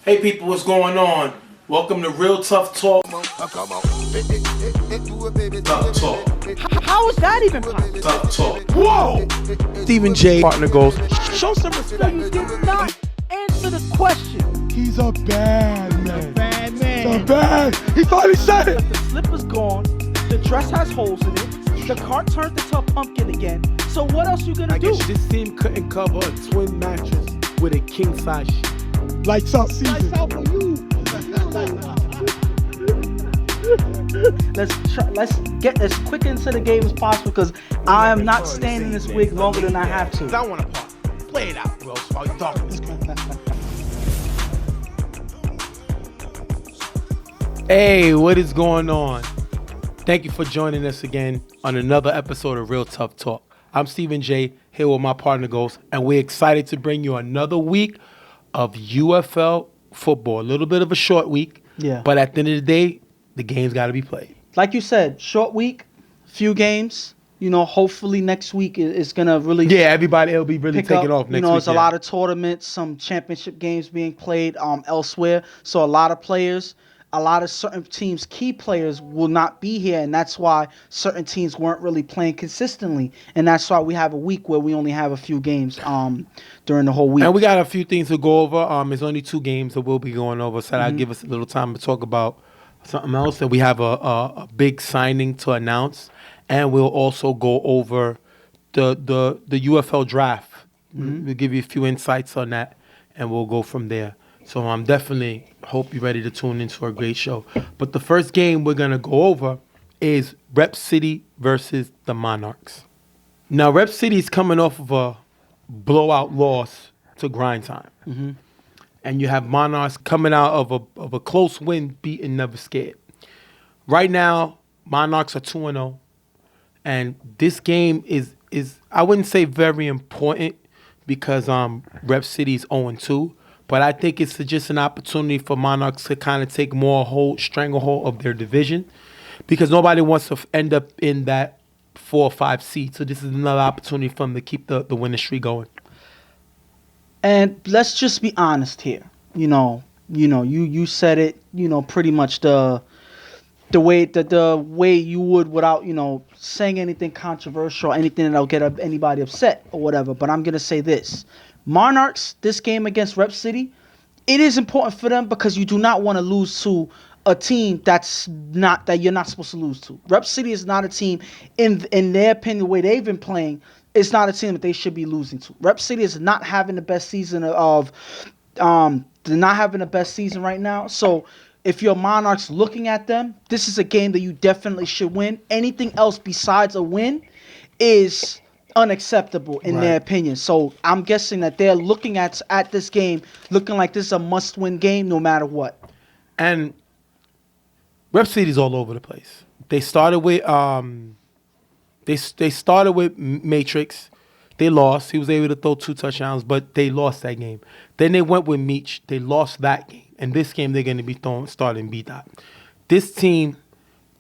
Hey people, what's going on? Welcome to Real Tough Talk. Tough Talk. How is that even possible? Tough Talk. Whoa! Stephen J. Partner goes, Show some respect. You did not answer the question. he's a bad man. Bad man. He's a bad. He finally said it. The slipper's gone. The dress has holes in it. The cart turned into a pumpkin again. So what else you gonna do? This team couldn't cover a twin mattress with a king size sheet. Lights out season. Lights out for you. Let's get as quick into the game as possible because I am not staying in this wig longer than I have to. I want to part. Play it out, Wells, while you're talking this game. Hey, what is going on? Thank you for joining us again on another episode of Real Tough Talk. I'm Stephen J, here with my partner Ghost, and we're excited to bring you another week of UFL football. A little bit of a short week, but at the end of the day, the game's got to be played. Like you said, short week, few games. You know, hopefully next week is gonna really everybody will be really taking off next week. You know, there's a lot of tournaments, some championship games being played elsewhere. So a lot of players, a lot of certain teams, key players will not be here, and that's why certain teams weren't really playing consistently, and that's why we have a week where we only have a few games during the whole week. And we got a few things to go over. There's only 2 games that we'll be going over, so that'll give us a little time to talk about something else. And we have a big signing to announce, and we'll also go over the UFL Draft. We'll give you a few insights on that, and we'll go from there. So I'm definitely hope you're ready to tune into a great show. But the first game we're going to go over is Rep City versus the Monarchs. Now, Rep City is coming off of a blowout loss to GrindTime. And you have Monarchs coming out of a close win, beating Never Scared. Right now, Monarchs are 2-0. And this game is I wouldn't say very important because Rep City is 0-2. But I think it's just an opportunity for Monarchs to kind of take more stranglehold of their division because nobody wants to end up in that 4 or 5 seed. So this is another opportunity for them to keep the winning streak going. And let's just be honest here. You said it, pretty much the way you would without, saying anything controversial, anything that'll get anybody upset or whatever. But I'm going to say this. Monarchs, this game against Rep City, it is important for them because you do not want to lose to a team that you're not supposed to lose to. Rep City is not a team, in their opinion, the way they've been playing, it's not a team that they should be losing to. Rep City is not having the best season they're not having the best season right now. So if you're Monarchs looking at them, this is a game that you definitely should win. Anything else besides a win is unacceptable in their opinion. So I'm guessing that they're looking at this game, looking like this is a must-win game no matter what. And Rep City's all over the place. They started with they started with Matrix. They lost. He was able to throw 2 touchdowns, but they lost that game. Then they went with Meech. They lost that game. And this game they're going to be starting B-Dot. This team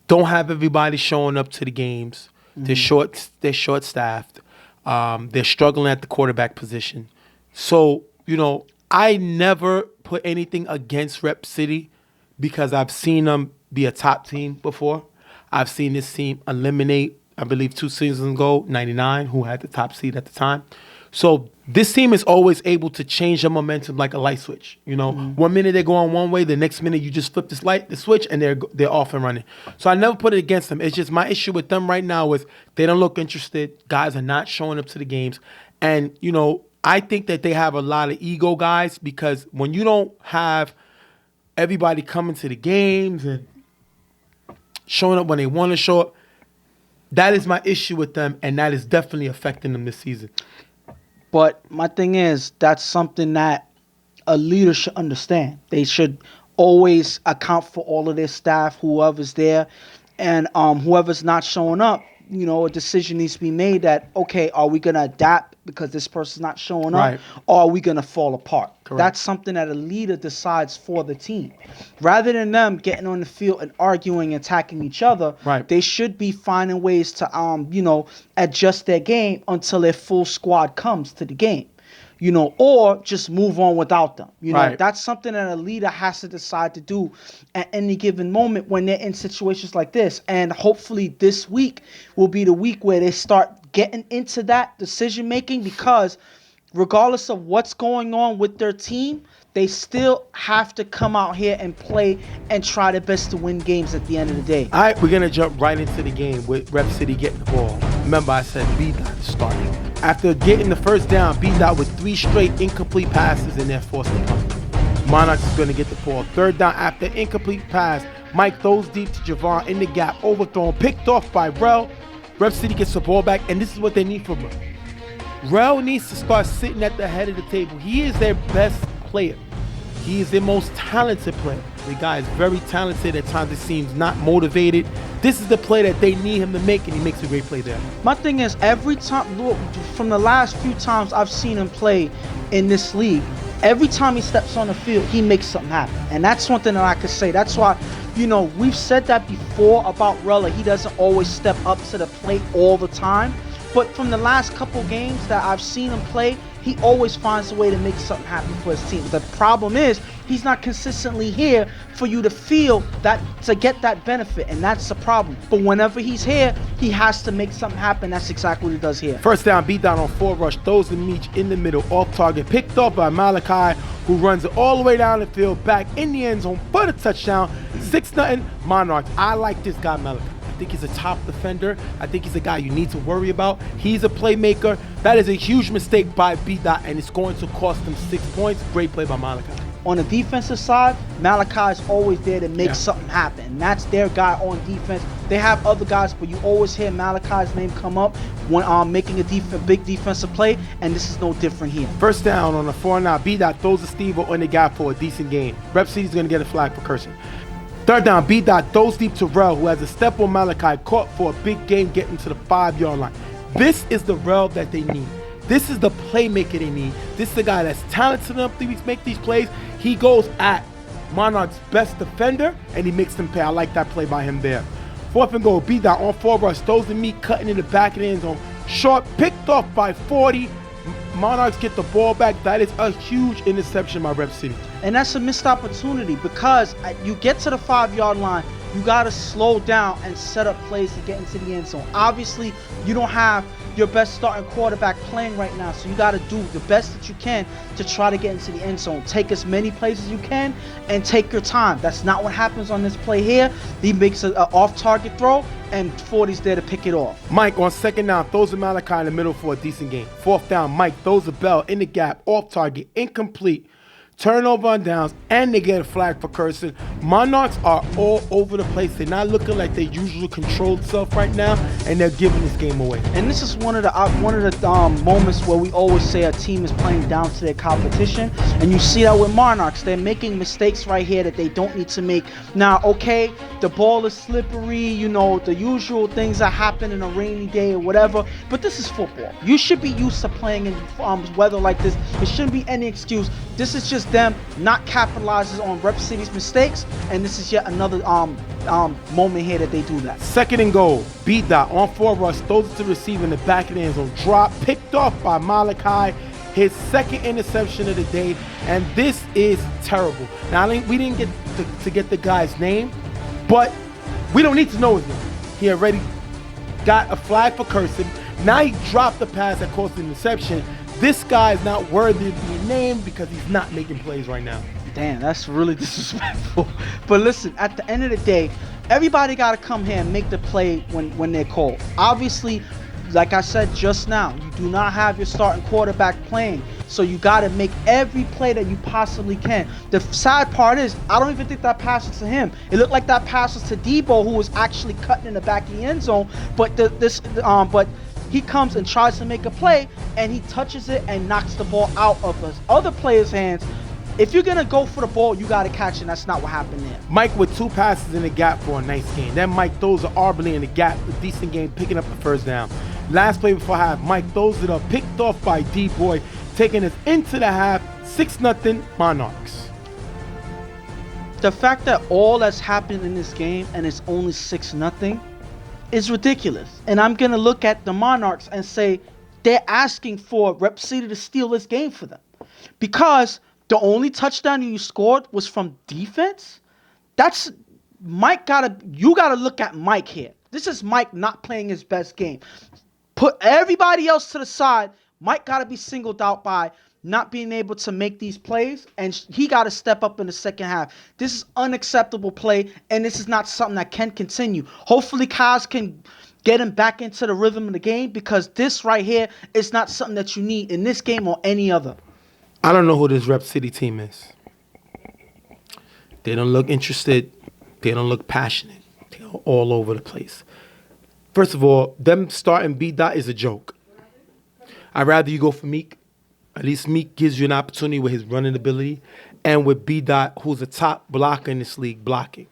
don't have everybody showing up to the games. They're short-staffed. They're struggling at the quarterback position. So, I never put anything against Rep City because I've seen them be a top team before. I've seen this team eliminate, I believe 2 seasons ago, 99, who had the top seed at the time. So this team is always able to change their momentum like a light switch. 1 minute they're going one way, the next minute you just flip the switch, and they're off and running. So I never put it against them. It's just my issue with them right now is they don't look interested. Guys are not showing up to the games. And, I think that they have a lot of ego guys because when you don't have everybody coming to the games and showing up when they want to show up, that is my issue with them, and that is definitely affecting them this season. But my thing is, that's something that a leader should understand. They should always account for all of their staff, whoever's there, and whoever's not showing up. A decision needs to be made that, okay, are we going to adapt because this person's not showing up, or are we going to fall apart? Correct. That's something that a leader decides for the team. Rather than them getting on the field and arguing and attacking each other, they should be finding ways to, adjust their game until their full squad comes to the game. or just move on without them. Right. That's something that a leader has to decide to do at any given moment when they're in situations like this. And hopefully this week will be the week where they start getting into that decision making, because regardless of what's going on with their team, they still have to come out here and play and try their best to win games at the end of the day. All right, we're going to jump right into the game with Rep City getting the ball. Remember, I said B-Dot starting. After getting the first down, B-Dot with 3 straight incomplete passes and they're forced to punt. Monarchs is going to get the ball. Third down after incomplete pass. Mike throws deep to Javon in the gap, overthrown, picked off by Rel. Rep City gets the ball back, and this is what they need from Rel. Rel needs to start sitting at the head of the table. He is their best player. He is their most talented player. The guy is very talented. At times it seems not motivated. This is the play that they need him to make, and he makes a great play there. My thing is, every time, from the last few times I've seen him play in this league, every time he steps on the field, he makes something happen. And that's something that I could say. That's why, we've said that before about Rella. He doesn't always step up to the plate all the time. But from the last couple games that I've seen him play, he always finds a way to make something happen for his team. The problem is, he's not consistently here for you to feel that, to get that benefit, and that's the problem. But whenever he's here, he has to make something happen. That's exactly what he does here. First down, beat down on 4 rush, throws to Meach in the middle, off target, picked up by Malachi, who runs it all the way down the field, back in the end zone for the touchdown. 6-0 Monarchs. I like this guy, Malachi. I think he's a top defender. I think he's a guy you need to worry about. He's a playmaker. That is a huge mistake by B-Dot, and it's going to cost them 6 points. Great play by Malachi. On the defensive side, Malachi is always there to make something happen. That's their guy on defense. They have other guys, but you always hear Malachi's name come up when making a big defensive play, and this is no different here. First down on the 4-9. B-Dot throws a Steve on the gap for a decent gain. Rep City's going to get a flag for cursing. Third down, B-Dot throws deep to Rel, who has a step on Malachi, caught for a big gain, getting to the 5-yard line. This is the Rel that they need. This is the playmaker they need. This is the guy that's talented enough to make these plays. He goes at Monarch's best defender, and he makes them pay. I like that play by him there. 4th and goal, B-Dot on 4 rush, throws the meat, cutting in the back of the end zone. Short, picked off by 40. Monarchs get the ball back. That is a huge interception by Rep City. And that's a missed opportunity, because you get to the 5-yard line, you got to slow down and set up plays to get into the end zone. Obviously, you don't have your best starting quarterback playing right now, so you got to do the best that you can to try to get into the end zone. Take as many plays as you can and take your time. That's not what happens on this play here. He makes an off-target throw, and 40's there to pick it off. Mike on 2nd down throws a Malachi in the middle for a decent gain. 4th down, Mike throws a Bell in the gap, off target, incomplete. Turnover on downs, and they get a flag for cursing. Monarchs are all over the place. They're not looking like their usual controlled self right now, and they're giving this game away. And this is one of the moments where we always say a team is playing down to their competition, and you see that with Monarchs. They're making mistakes right here that they don't need to make. Now, okay, the ball is slippery, the usual things that happen in a rainy day or whatever, but this is football. You should be used to playing in weather like this. It shouldn't be any excuse. This is just them not capitalizing on Rep City's mistakes, and this is yet another moment here that they do that. 2nd and goal, B-Dot on 4 rush, throws it to the receiver in the back of the end zone, drop, picked off by Malachi, his 2nd interception of the day, and this is terrible. Now, we didn't get to get the guy's name, but we don't need to know his name. He already got a flag for cursing. Now he dropped the pass that caused the interception. This guy is not worthy of being named because he's not making plays right now. Damn, that's really disrespectful. But listen, at the end of the day, everybody got to come here and make the play when they're called. Obviously, like I said just now, you do not have your starting quarterback playing, so you got to make every play that you possibly can. The sad part is, I don't even think that pass was to him. It looked like that pass was to Debo, who was actually cutting in the back of the end zone, but he comes and tries to make a play, and he touches it and knocks the ball out of the other player's hands. If you're going to go for the ball, you got to catch it, and that's not what happened there. Mike with 2 passes in the gap for a nice game. Then Mike throws an Arbley in the gap, a decent game, picking up the 1st down. Last play before half, Mike throws it up, picked off by D-Boy, taking us into the half, 6-0 Monarchs. The fact that all that's happened in this game, and it's only 6-0, is ridiculous. And I'm going to look at the Monarchs and say, they're asking for Rep City to steal this game for them. Because the only touchdown you scored was from defense. That's Mike you gotta look at Mike here. This is Mike not playing his best game. Put everybody else to the side. Mike gotta be singled out by not being able to make these plays, and he got to step up in the second half. This is unacceptable play, and this is not something that can continue. Hopefully, Kaz can get him back into the rhythm of the game, because this right here is not something that you need in this game or any other. I don't know who this Rep City team is. They don't look interested. They don't look passionate. They're all over the place. First of all, them starting B-Dot is a joke. I'd rather you go for Meek. At least Meek gives you an opportunity with his running ability, and with B-Dot, who's a top blocker in this league, blocking.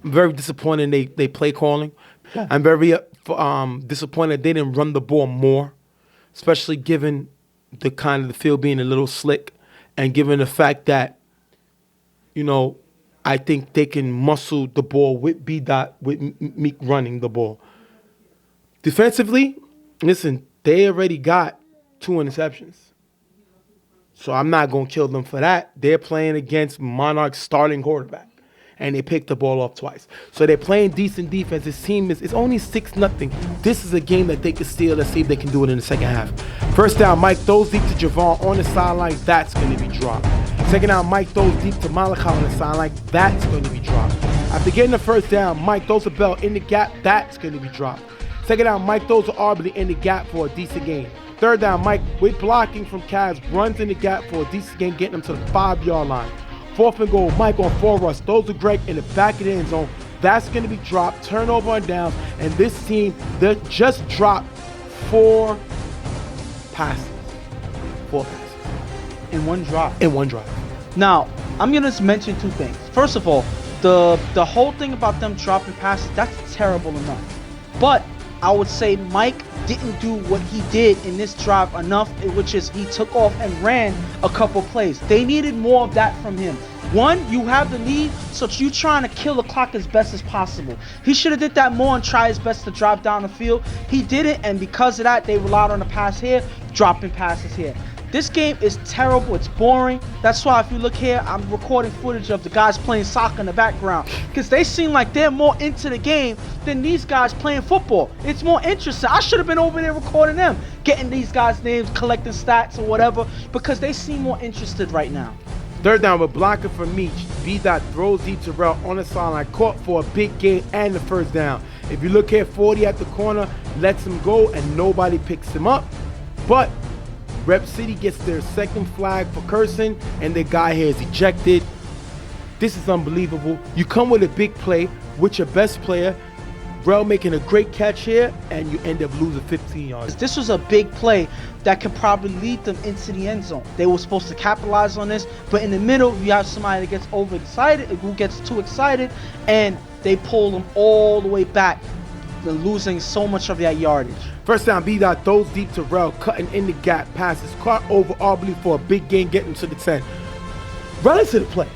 I'm very disappointed they play calling. Yeah. I'm very disappointed they didn't run the ball more, especially given the kind of the field being a little slick, and given the fact that, you know, I think they can muscle the ball with B-Dot, with Meek running the ball. Defensively, listen, they already got 2 interceptions. So I'm not going to kill them for that. They're playing against Monarchs' starting quarterback, and they picked the ball off twice. So they're playing decent defense. This team it's only 6-0. This is a game that they can steal. Let's see if they can do it in the second half. First down, Mike throws deep to Javon on the sideline. That's going to be dropped. Second down, Mike throws deep to Malachi on the sideline. That's going to be dropped. After getting the first down, Mike throws a bell in the gap. That's going to be dropped. Second down, Mike throws to Arbery in the gap for a decent gain. Third down, Mike, with blocking from Kaz, runs in the gap for a decent gain, getting them to the 5-yard line. Fourth and goal, Mike on 4 rush, throws to Greg in the back of the end zone. That's going to be dropped, turnover on downs, and this team, they just dropped 4 passes. 4 passes. In one drive. In one drive. Now, I'm going to mention 2 things. First of all, the whole thing about them dropping passes, that's terrible enough. But I would say Mike didn't do what he did in this drive enough, which is he took off and ran a couple plays. They needed more of that from him. One, you have the lead, so you trying to kill the clock as best as possible. He should have did that more and try his best to drive down the field. He didn't, and because of that, they relied on the pass here, dropping passes here. This game is terrible. It's boring. That's why if you look here, I'm recording footage of the guys playing soccer in the background, because they seem like they're more into the game than these guys playing football. It's more interesting. I should have been over there recording them, getting these guys' names, collecting stats or whatever, because they seem more interested right now. Third down with blocker for Meech. B-Dot throws deep to Terrell on the sideline, caught for a big gain and the first down. If you look here, 40 at the corner, lets him go and nobody picks him up. But Rep City gets their second flag for cursing, and their guy here is ejected. This is unbelievable. You come with a big play with your best player, Rel making a great catch here, and you end up losing 15 yards. This was a big play that could probably lead them into the end zone. They were supposed to capitalize on this, but in the middle, you have somebody that gets overexcited, who gets too excited, and they pull them all the way back, losing so much of that yardage. First down, B-Dot throws deep to Rel, cutting in the gap, passes caught over Arbery for a big gain, getting to the 10. Rel is to the play.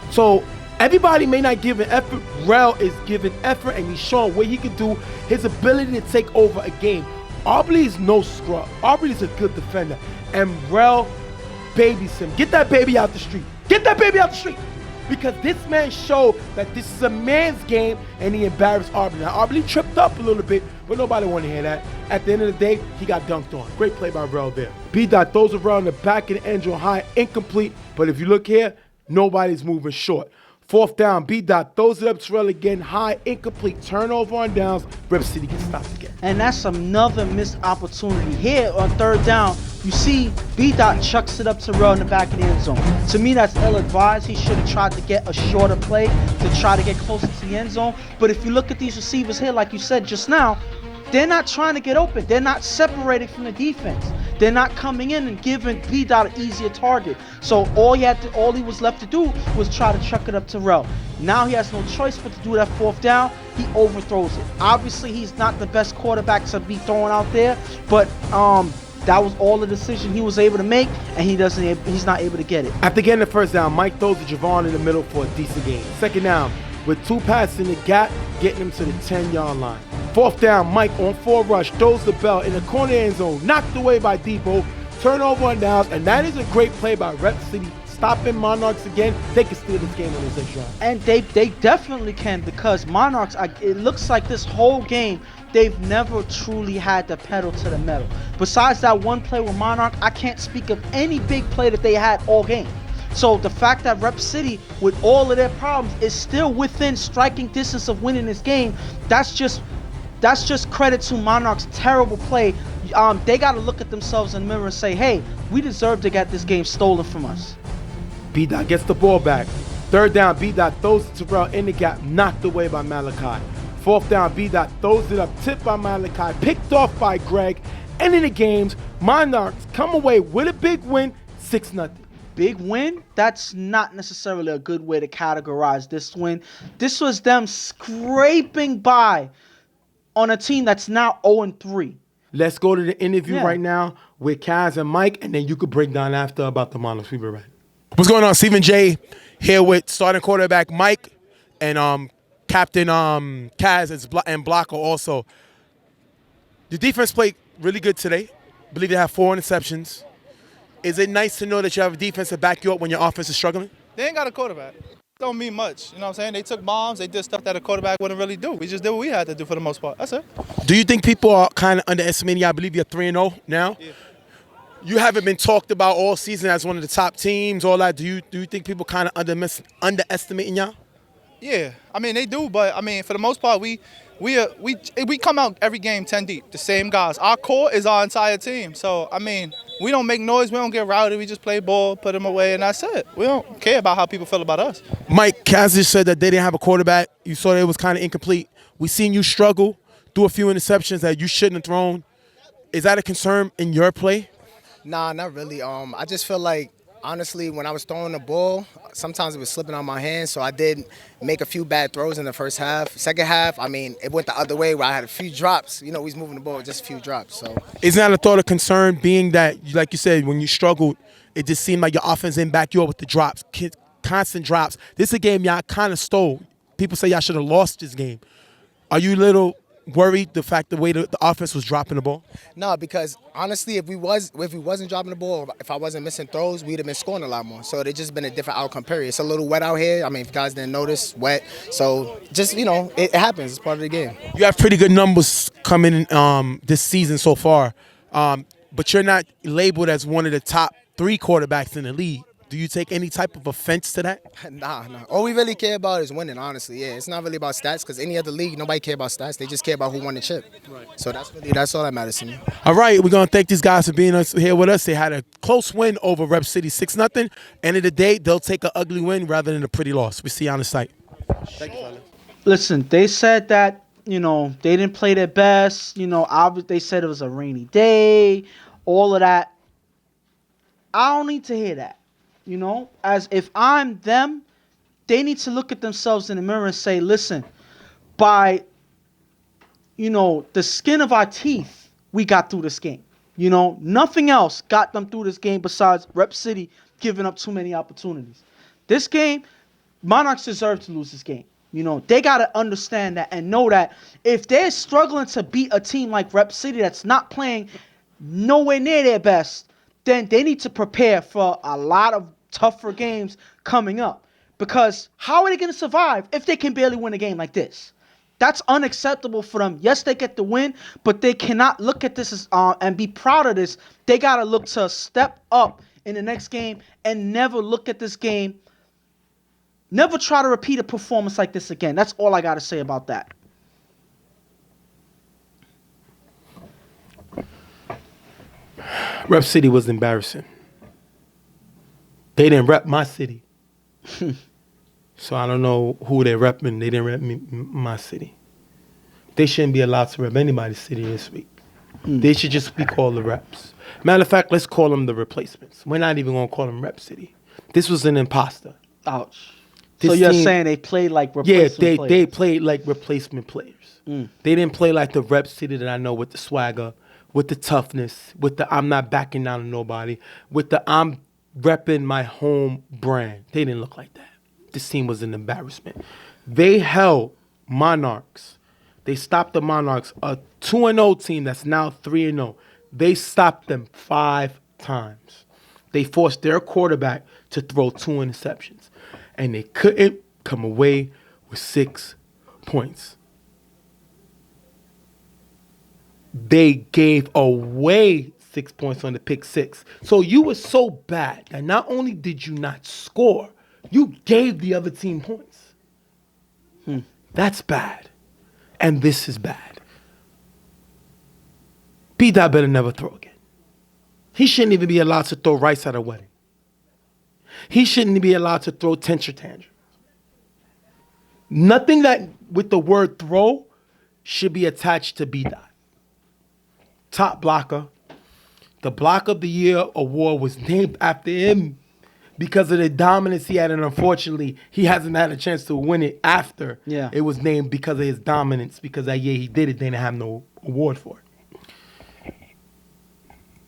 So everybody may not give an effort. Rel is giving effort, and he's showing what he can do, his ability to take over a game. Arbery is no scrub. Arbery is a good defender, and Rel babies him. Get that baby out the street. Get that baby out the street. Because this man showed that this is a man's game, and he embarrassed Arbery. Now, Arbery tripped up a little bit, but nobody wanted to hear that. At the end of the day, he got dunked on. Great play by Rel there. B-Dot throws a Rel in the back of the end zone, high, incomplete. But if you look here, nobody's moving short. Fourth down, B-Dot throws it up to Rel again, high, incomplete. Turnover on downs. Rep City gets stopped again. And that's another missed opportunity. Here on third down, you see B-Dot chucks it up to Rel in the back of the end zone. To me, that's ill-advised. He should have tried to get a shorter play to try to get closer to the end zone. But if you look at these receivers here, like you said just now, they're not trying to get open. They're not separating from the defense. They're not coming in and giving B-Dot an easier target. So all he was left to do was try to chuck it up to Rel. Now he has no choice but to do that fourth down. He overthrows it. Obviously, he's not the best quarterback to be throwing out there, but that was all the decision he was able to make, and he's not able to get it. After getting the first down, Mike throws to Javon in the middle for a decent gain. Second down, with 2 passes in the gap, getting him to the 10-yard line. Fourth down, Mike on 4 rush, throws the bell in the corner end zone, knocked away by Debo, turnover on downs, and that is a great play by Rep City. Stopping Monarchs again, they can steal this game on this next drive. And they definitely can, because Monarchs, it looks like this whole game, they've never truly had the pedal to the metal. Besides that one play with Monarch, I can't speak of any big play that they had all game. So the fact that Rep City, with all of their problems, is still within striking distance of winning this game, that's just credit to Monarch's terrible play. They got to look at themselves in the mirror and say, hey, we deserve to get this game stolen from us. B-Dot gets the ball back. Third down, B-Dot throws it to Terrell in the gap, knocked away by Malachi. Fourth down, B-Dot throws it up, tipped by Malachi, picked off by Greg. Ending the games, Monarchs come away with a big win, 6-0. Big win? That's not necessarily a good way to categorize this win. This was them scraping by on a team that's now 0-3. Let's go to the interview right now with Kaz and Mike, and then you could break down after about the Monarchs. We'll be right. What's going on? Stephen J here with starting quarterback Mike and Captain Kaz and blocker also. The defense played really good today. I believe they have 4 interceptions. Is it nice to know that you have a defense to back you up when your offense is struggling? They ain't got a quarterback. Don't mean much. You know what I'm saying? They took bombs. They did stuff that a quarterback wouldn't really do. We just did what we had to do for the most part. That's it. Do you think people are kind of underestimating you? I believe you're 3-0 now. Yeah. You haven't been talked about all season as one of the top teams, all that. Do you think people kind of underestimating y'all? Yeah. I mean, they do, but I mean, for the most part, we come out every game 10 deep, the same guys. Our core is our entire team. So, I mean, we don't make noise. We don't get rowdy. We just play ball, put them away, and that's it. We don't care about how people feel about us. Mike, Kaz said that they didn't have a quarterback. You saw that it was kind of incomplete. We seen you struggle, threw a few interceptions that you shouldn't have thrown. Is that a concern in your play? Nah, not really. I just feel like, honestly, when I was throwing the ball, sometimes it was slipping out my hands, so I did make a few bad throws in the first half. Second half, I mean, it went the other way where I had a few drops. You know, we was moving the ball, just a few drops. So, isn't that a thought of concern, being that, like you said, when you struggled, it just seemed like your offense didn't back you up with the drops, constant drops. This is a game y'all kind of stole. People say y'all should have lost this game. Are you a little worried the fact the way the offense was dropping the ball? No, because honestly, if we wasn't dropping the ball, or if I wasn't missing throws, we'd have been scoring a lot more. So it just been a different outcome period. It's a little wet out here. I mean, if you guys didn't notice, wet. So just, you know, it happens. It's part of the game. You have pretty good numbers coming in this season so far, but you're not labeled as one of the top 3 quarterbacks in the league. Do you take any type of offense to that? Nah. All we really care about is winning, honestly. Yeah, it's not really about stats, because any other league, nobody care about stats. They just care about who won the chip. Right. So that's all that matters to me. All right, we're going to thank these guys for being here with us. They had a close win over Rep City, 6-0. End of the day, they'll take an ugly win rather than a pretty loss. We see you on the site. Thank you, fella. Listen, they said that, you know, they didn't play their best. You know, they said it was a rainy day, all of that. I don't need to hear that. You know, as if I'm them, they need to look at themselves in the mirror and say, listen, by, you know, the skin of our teeth, we got through this game. You know, nothing else got them through this game besides Rep City giving up too many opportunities. This game, Monarchs deserve to lose this game. You know, they got to understand that and know that if they're struggling to beat a team like Rep City that's not playing nowhere near their best, then they need to prepare for a lot of tougher games coming up. Because how are they going to survive if they can barely win a game like this? That's unacceptable for them. Yes, they get the win, but they cannot look at this as, and be proud of this. They got to look to step up in the next game and never look at this game. Never try to repeat a performance like this again. That's all I got to say about that. Rep City was embarrassing. They didn't rep my city. So I don't know who they're repping. They didn't rep my city. They shouldn't be allowed to rep anybody's city this week. They should just be called the reps. Matter of fact, let's call them the replacements. We're not even going to call them Rep City. This was an imposter. Ouch. This so you're team, saying they played like replacement players? They played like replacement players. They didn't play like the Rep City that I know, with the swagger, with the toughness, with the I'm not backing down to nobody, with the I'm repping my home brand. They didn't look like that. This team was an embarrassment. They held Monarchs They stopped the Monarchs, a 2-0 team that's now 3-0. They stopped them 5 times. They forced their quarterback to throw 2 interceptions. And they couldn't come away with 6 points. They gave away 6 points on the pick 6. So you were so bad that not only did you not score, you gave the other team points. That's bad. And this is bad. B-Dot better never throw again. He shouldn't even be allowed to throw rice at a wedding. He shouldn't be allowed to throw tantrum tantrums. Nothing that with the word throw should be attached to B-Dot. Top blocker. The Block of the Year award was named after him because of the dominance he had, and unfortunately, he hasn't had a chance to win it after it was named because of his dominance, because that year he did it, they didn't have no award for it.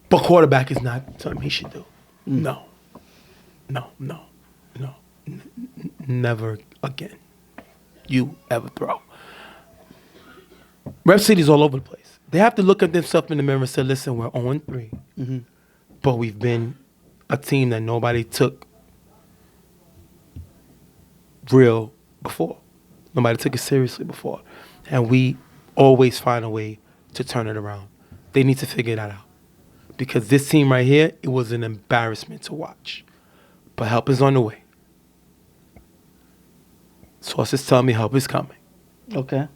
But quarterback is not something he should do. No. Never again. You ever throw. Rep City's all over the place. They have to look at themselves in the mirror and say, listen, we're 0-3. But we've been a team that nobody took real before. Nobody took it seriously before. And we always find a way to turn it around. They need to figure that out. Because this team right here, it was an embarrassment to watch. But help is on the way. Sources tell me help is coming. Okay.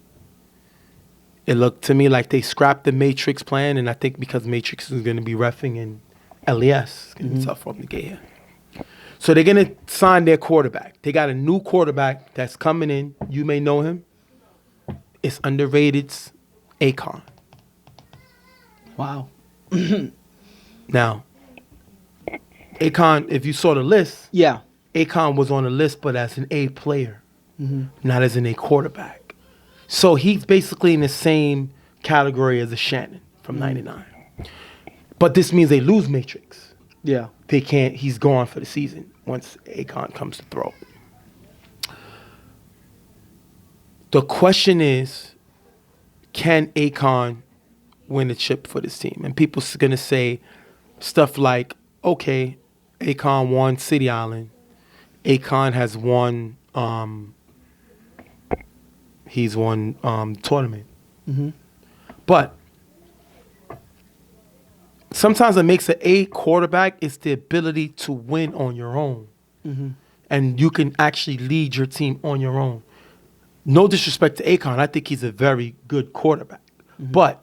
It looked to me like they scrapped the Matrix plan, and I think because Matrix is going to be reffing and LES, it's going to be tough for them to get here. So they're going to sign their quarterback. They got a new quarterback that's coming in. You may know him. It's underrated's Akon. Wow. Now, Akon, if you saw the list, Yeah. Akon was on the list, but as an A player, not as an A quarterback. So he's basically in the same category as a Shannon from 99. But this means they lose Matrix. Yeah. They can't, he's gone for the season once Akon comes to throw. The question is, can Akon win a chip for this team? And people are going to say stuff like, okay, Akon won City Island. Akon has won, he's won tournament. But sometimes it makes an A quarterback is the ability to win on your own. And you can actually lead your team on your own. No disrespect to Akon. I think he's a very good quarterback. But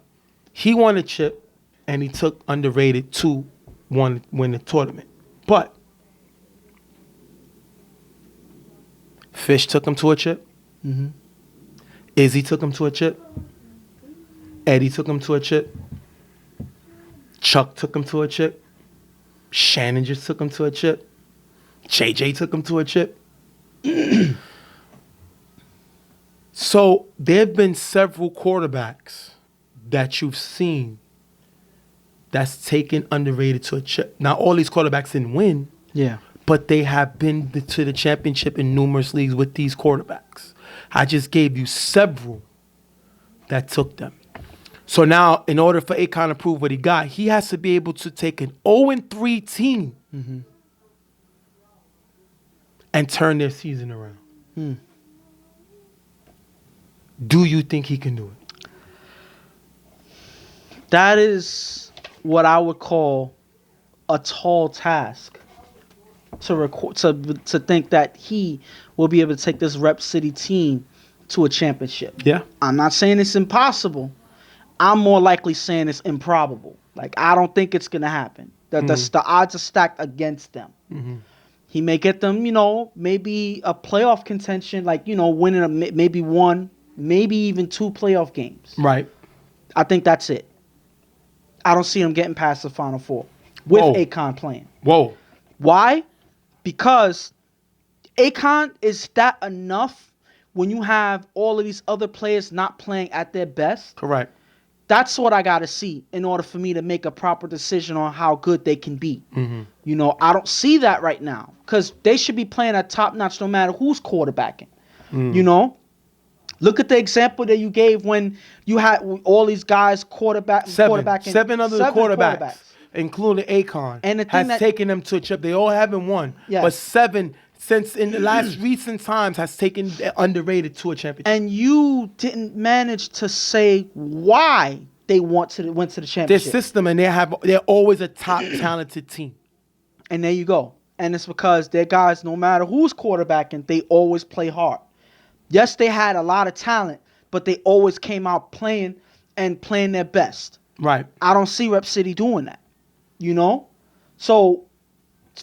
he won a chip, and he took underrated to win the tournament. But Fish took him to a chip. Izzy took him to a chip. Eddie took him to a chip. Chuck took him to a chip. Shannon just took him to a chip. JJ took him to a chip. So there have been several quarterbacks that you've seen that's taken underrated to a chip. Now, all these quarterbacks didn't win. Yeah. But they have been to the championship in numerous leagues with these quarterbacks. I just gave you several that took them. So now, in order for Akon to prove what he got, he has to be able to take an 0-3 team and turn their season around. Do you think he can do it? That is what I would call a tall task to think that he will be able to take this Rep City team to a championship. Yeah. I'm not saying it's impossible. I'm more likely saying it's improbable. Like, I don't think it's going to happen. The odds are stacked against them. He may get them, maybe a playoff contention, like, winning maybe one, maybe even 2 playoff games. Right. I think that's it. I don't see him getting past the Final Four with Akon playing. Whoa. Why? Because Akon is that enough when you have all of these other players not playing at their best. Correct. That's what I got to see in order for me to make a proper decision on how good they can be. I don't see that right now because they should be playing at top notch no matter who's quarterbacking. Look at the example that you gave when you had all these guys Seven other quarterbacks, including Akon, And the thing has that- taken them to a chip. They all haven't won, Yes. but 7 since in the last recent times has taken the underrated to a championship. And you didn't manage to say why they went to the Their championship. system, and they're always a top talented team. And there you go. And it's because their guys, no matter who's quarterbacking, they always play hard. Yes, they had a lot of talent, but they always came out playing their best. Right. I don't see Rep City doing that, you know? So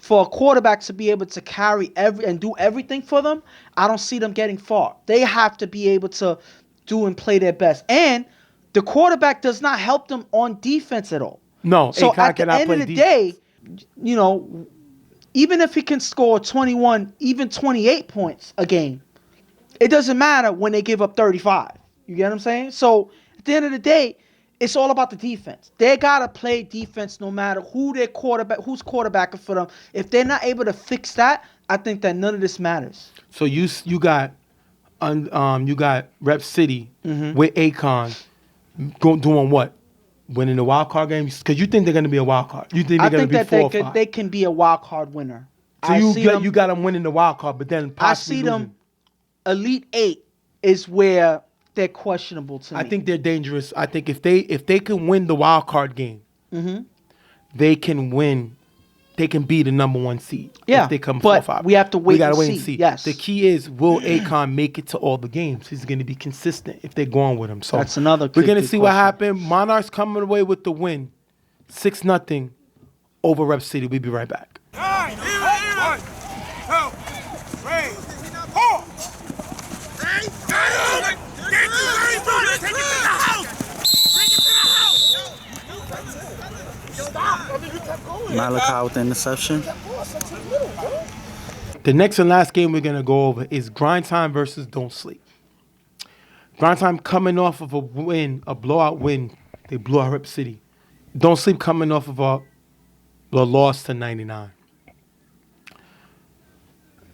for a quarterback to be able to carry and do everything for them, I don't see them getting far. They have to be able to do and play their best. And the quarterback does not help them on defense at all. No, So Akon at the cannot end play of the defense. day, you know, even if he can score 21, even 28 points a game, it doesn't matter when they give up 35. You get what I'm saying? So at the end of the day, it's all about the defense. They gotta play defense no matter who's quarterbacking for them. If they're not able to fix that, I think that none of this matters. So you got Rep City with Akon doing what? Winning the wild card games? Because you think they're going to be a wild card. You think they're going to be that 4 or 5. they can be a wild card winner. So you got them winning the wild card, but then I possibly see losing. them Elite 8 is where they're questionable to me. I think they're dangerous. I think if they can win the wild card game, they can win. They can be the number 1 seed. Yeah, if they come but 4 or 5. we have to wait We gotta and wait and see. see. Yes. The key is, will Akon make it to all the games? He's going to be consistent if they're going with him. So That's another We're going to big see what question. happens. Monarchs coming away with the win, 6-0 over Rep City. We'll be right back. Malachi with the interception. The next and last game we're going to go over is GrindTime versus Don't Sleep. GrindTime coming off of a blowout win. They blew out Rip City. Don't Sleep coming off of a loss to 99.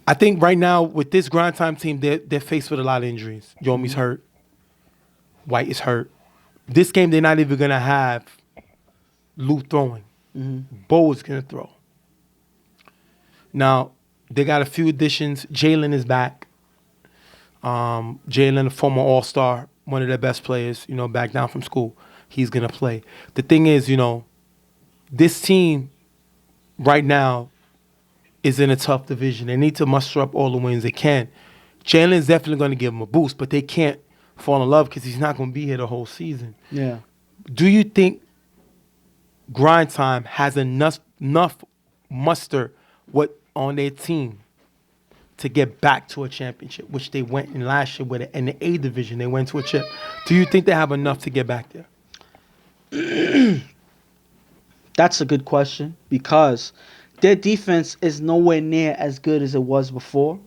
I think right now with this GrindTime team, they're faced with a lot of injuries. Yomi's hurt. White is hurt. This game, they're not even going to have Lou throwing. Bo is going to throw. Now, they got a few additions. Jalen is back. Jalen, a former All-Star, one of their best players, back down from school. He's going to play. The thing is, this team right now is in a tough division. They need to muster up all the wins they can. Jalen's definitely going to give them a boost, but they can't fall in love because he's not going to be here the whole season. Yeah. Do you think GrindTime has enough muster on their team to get back to a championship, which they went in last year with in the A division? They went to a chip. Do you think they have enough to get back there? That's a good question because their defense is nowhere near as good as it was before.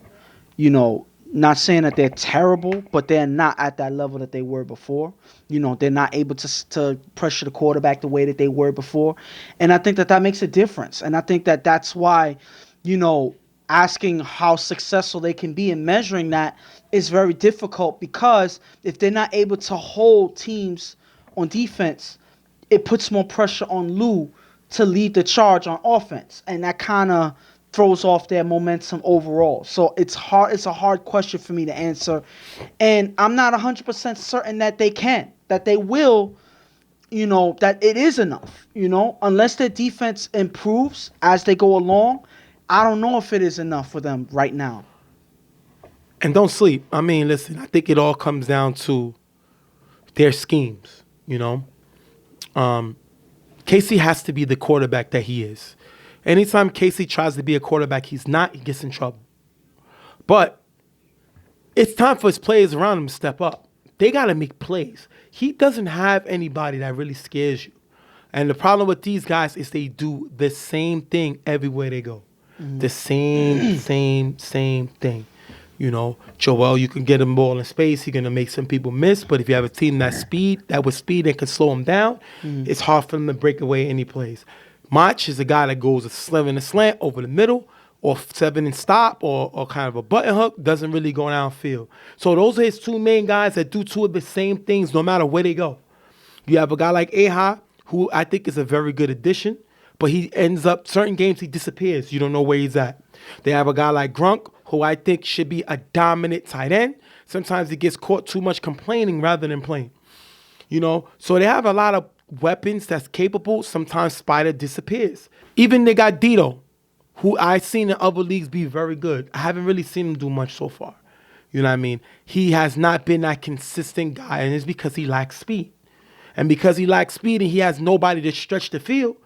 Not saying that they're terrible, but they're not at that level that they were before. They're not able to pressure the quarterback the way that they were before. And I think that makes a difference. And I think that that's why, asking how successful they can be in measuring that is very difficult because if they're not able to hold teams on defense, it puts more pressure on Lou to lead the charge on offense. And that kind of throws off their momentum overall. So it's hard. It's a hard question for me to answer. And I'm not 100% certain that they can, that they will, that it is enough, unless their defense improves as they go along. I don't know if it is enough for them right now. And don't sleep. I mean, listen, I think it all comes down to their schemes, Casey has to be the quarterback that he is. Anytime Casey tries to be a quarterback he gets in trouble. But it's time for his players around him to step up. They got to make plays. He doesn't have anybody that really scares you. And the problem with these guys is they do the same thing everywhere they go. The same thing. Joel, you can get him ball in space. He's going to make some people miss. But if you have a team that with speed and can slow him down, it's hard for them to break away any plays. Mach is a guy that goes a slam and a slant over the middle or 7 and stop or kind of a button hook doesn't really go downfield. So those are his two main guys that do two of the same things no matter where they go. You have a guy like Aha, who I think is a very good addition, but he ends up, certain games he disappears. You don't know where he's at. They have a guy like Grunk, who I think should be a dominant tight end. Sometimes he gets caught too much complaining rather than playing. You know, so they have a lot of weapons that's capable. Sometimes Spider disappears. Even they got Dito, who I've seen in other leagues be very good. I haven't really seen him do much so far. You know what I mean? He has not been that consistent guy, and it's because he lacks speed. And because he lacks speed and he has nobody to stretch the field,